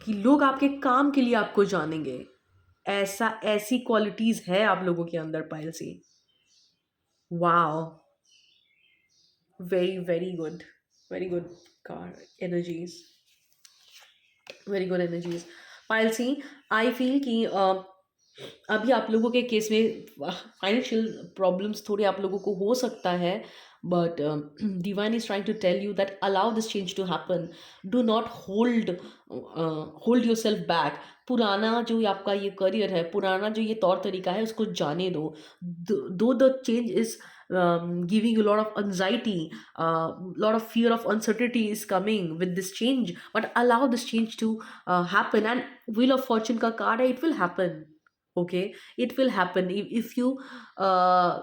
[SPEAKER 1] कि लोग आपके काम के लिए आपको जानेंगे। ऐसी क्वालिटीज है आप लोगों के अंदर, pile C. Wow, very very good, very good car energies, very good energies. Pile C, I feel कि अभी आप लोगों के केस में फाइनेंशियल प्रॉब्लम्स थोड़े आप लोगों को हो सकता है, but divine is trying to tell you that allow this change to happen. Do not hold your self back. पुराना जो आपका ये करियर है, पुराना जो ये तौर तरीका है, उसको जाने दो। दो the change is giving you a lot of anxiety, lot of fear of uncertainty is coming with this change, but allow this change to happen. And wheel of fortune ka card hai, it will happen. Okay, it will happen uh,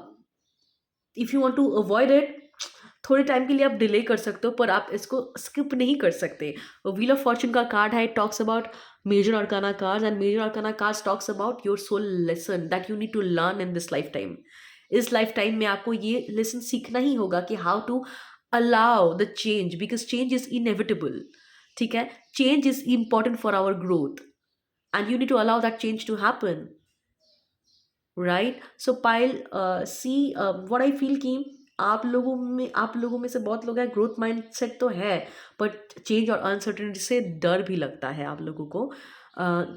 [SPEAKER 1] if you want to avoid it, थोड़े time के लिए आप delay कर सकते हो, पर आप इसको स्किप नहीं कर सकते। व्हील ऑफ फॉर्चून का कार्ड है, it talks about major arcana cards, and major arcana cards talks about your soul lesson that you need to learn in this lifetime. इस लाइफ टाइम में आपको ये lesson सीखना ही होगा कि how to allow the change, because change is inevitable. ठीक है, change is important for our growth, and you need to allow that change to happen, right? So pile C, what I feel कि आप लोगों में से बहुत लोग हैं, ग्रोथ माइंडसेट तो है, बट चेंज और अनसर्टेनिटी से डर भी लगता है आप लोगों को।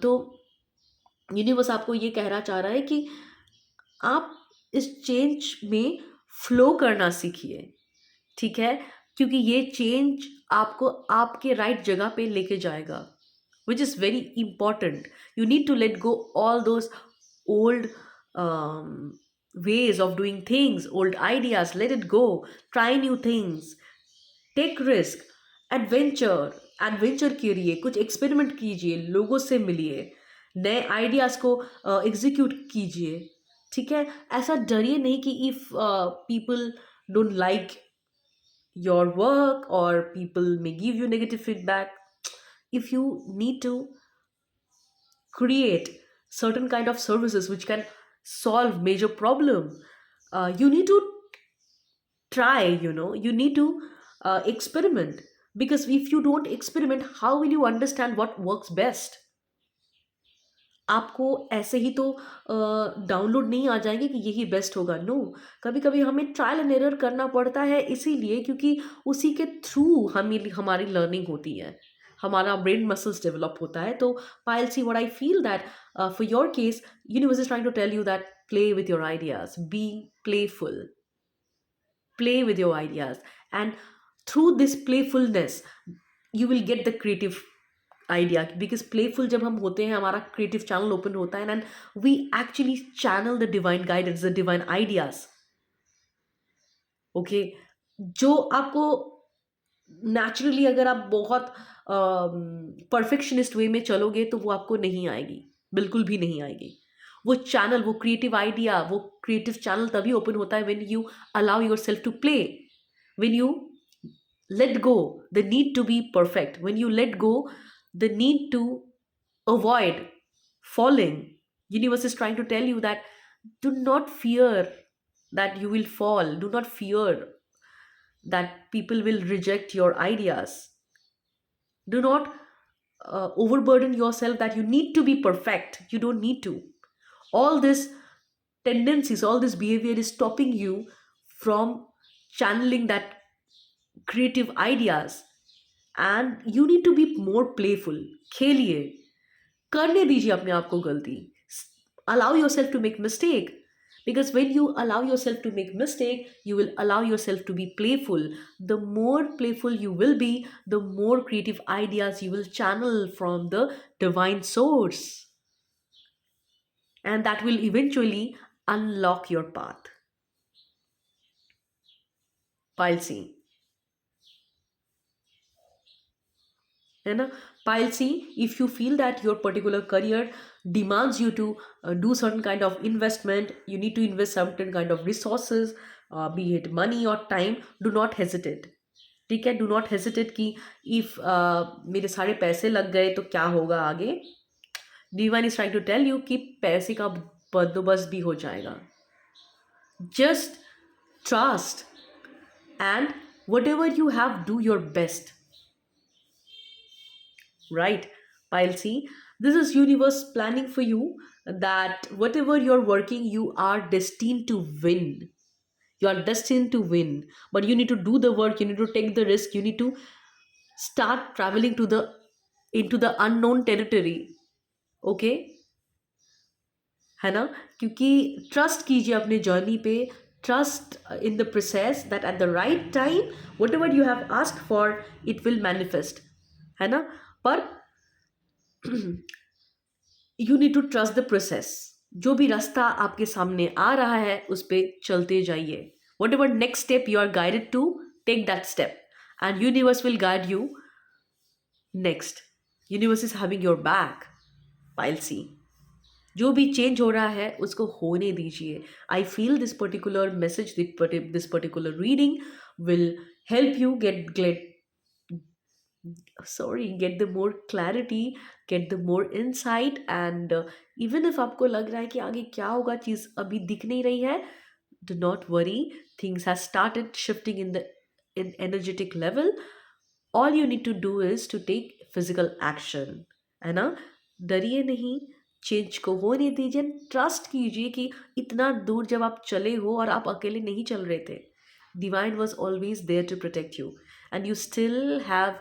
[SPEAKER 1] तो यूनिवर्स आपको ये कहना चाह रहा है कि आप इस चेंज में फ्लो करना सीखिए। ठीक है, क्योंकि ये चेंज आपको आपके राइट जगह पे लेके जाएगा, which is very important. You need to let go all those old um, ways of doing things, old ideas. Let it go. Try new things. Take risk. Adventure करिए, कुछ एक्सपेरिमेंट कीजिए, लोगों से मिलिए, नए आइडियाज़ को एग्जीक्यूट कीजिए। ठीक है, ऐसा डरिए नहीं कि if people don't like your work or people may give you negative feedback. If you need to create certain kind of services which can solve major problem, you need to try, you need to experiment, because if you don't experiment, how will you understand what works best? आपको ऐसे ही तो download नहीं आ जाएंगे कि यही best होगा, no. कभी कभी हमें ट्रायल एंड एरर करना पड़ता है, इसीलिए क्योंकि उसी के थ्रू हमारी लर्निंग होती है, हमारा ब्रेन मसल्स डेवलप होता है। तो pile C, what I feel that for your case, universe is trying to tell you that play with your ideas, be playful, play with your ideas, and through this playfulness you will get the creative idea, because playful जब हम होते हैं, हमारा creative channel open होता है, and we actually channel the divine guidance, the divine ideas. okay, जो आपको naturally, अगर आप बहुत परफेक्शनिस्ट वे में चलोगे तो वो आपको नहीं आएगी, बिल्कुल भी नहीं आएगी। वो चैनल, वो क्रिएटिव आइडिया, वो क्रिएटिव चैनल तभी ओपन होता है when you allow yourself to play, when you let go the need to be perfect, when you let go the need to avoid falling. Universe is trying to tell you that do not fear that you will fall, do not fear that people will reject your ideas, do not overburden yourself that you need to be perfect. You don't need to. All this tendencies, all this behavior is stopping you from channeling that creative ideas, and you need to be more playful. खेलिए, करने दीजिए अपने आप को गलती। Allow yourself to make mistake, because when you allow yourself to make mistake, you will allow yourself to be playful. The more playful you will be, the more creative ideas you will channel from the divine source, and that will eventually unlock your path. Pilesi, है ना? Pile C, if you feel that your particular career demands you to do certain kind of investment, you need to invest certain kind of resources, be it money or time, do not hesitate. ठीक है, do not hesitate कि if मेरे सारे पैसे लग गए तो क्या होगा आगे। Divine is trying to tell you कि पैसे का बंदोबस्त भी हो जाएगा। Just trust and whatever you have, do your best. Right, Pile C, this is universe planning for you that whatever you're working, you are destined to win. You are destined to win, but you need to do the work, you need to take the risk, you need to start traveling to the into the unknown territory. Okay, है ना? क्योंकि trust कीजिए अपने journey पे, trust in the process that at the right time whatever you have asked for it will manifest, है ना? पर you need to trust the process. जो भी रास्ता आपके सामने आ रहा है उस पर चलते जाइए। Whatever next step you are guided to, take that step and universe will guide you next. Universe is having your back. Pile C, जो भी चेंज हो रहा है उसको होने दीजिए। I feel this particular message, this particular reading will help you get the more clarity, get the more insight, and even if आपको लग रहा है कि आगे क्या होगा, चीज़ अभी दिख नहीं रही है, do not worry, things have started shifting in energetic level. All you need to do is to take physical action, है ना? डरिए नहीं, चेंज को होने दीजिए, ट्रस्ट कीजिए कि इतना दूर जब आप चले हो और आप अकेले नहीं चल रहे थे, divine was always there to protect you, and you still have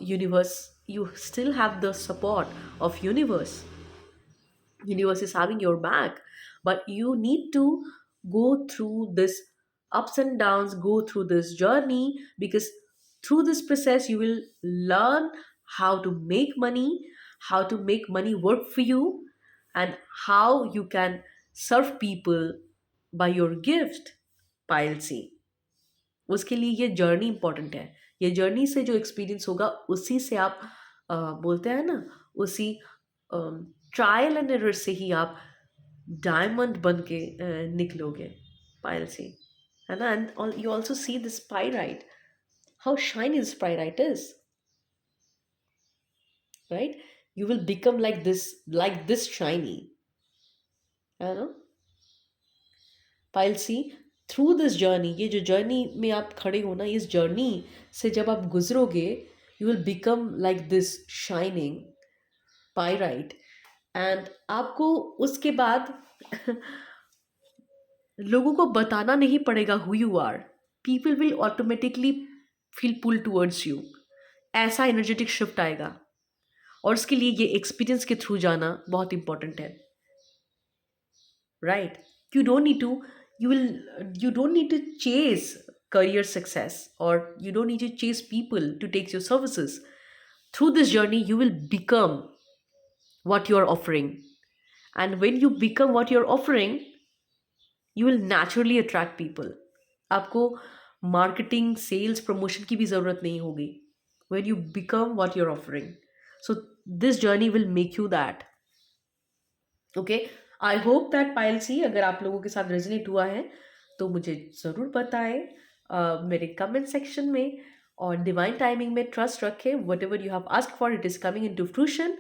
[SPEAKER 1] universe, you still have the support of universe is having your back, but you need to go through this ups and downs, go through this journey, because through this process you will learn how to make money, how to make money work for you, and how you can serve people by your gift. Pile C, उसके लिए ये journey important है। ये journey से जो experience होगा उसी से आप बोलते हैं ना, उसी ट्रायल एंड एरर से ही आप डायमंड बन के निकलोगे। पायल से, है ना? And you also see this pyrite, how shiny this pyrite is, right? You will become like this shiny, है ना? पायल सी, थ्रू दिस जर्नी, ये जो जर्नी में आप खड़े हो ना, इस जर्नी से जब आप गुजरोगे, you will become like this shining pyrite, and आपको उसके बाद लोगों को बताना नहीं पड़ेगा who you are. People will automatically feel pull towards you. ऐसा एनर्जेटिक शिफ्ट आएगा, और उसके लिए ये एक्सपीरियंस के थ्रू जाना बहुत इंपॉर्टेंट है, right? You don't need to, you don't need to chase career success, or you don't need to chase people to take your services. Through this journey you will become what you're offering, and when you become what you're offering, you will naturally attract people. आपको marketing, sales, promotion की भी ज़रूरत नहीं होगी when you become what you're offering. So this journey will make you that. Okay, I hope that pile C अगर आप लोगों के साथ रेजोनेट हुआ है तो मुझे ज़रूर बताएं मेरे कमेंट सेक्शन में। और डिवाइन टाइमिंग में ट्रस्ट रखें, whatever you have ask for it is coming into fruition,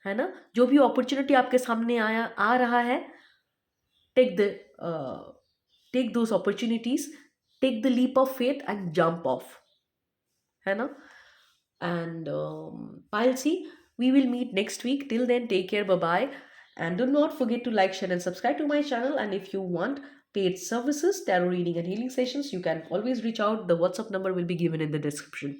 [SPEAKER 1] है ना। जो भी अपॉर्चुनिटी आपके सामने आया आ रहा है, take the take those opportunities, take the leap of faith and jump off, है ना। And I'll see. We will meet next week. Till then, take care. Bye bye. And do not forget to like, share, and subscribe to my channel. And if you want paid services, tarot reading, and healing sessions, you can always reach out. The WhatsApp number will be given in the description.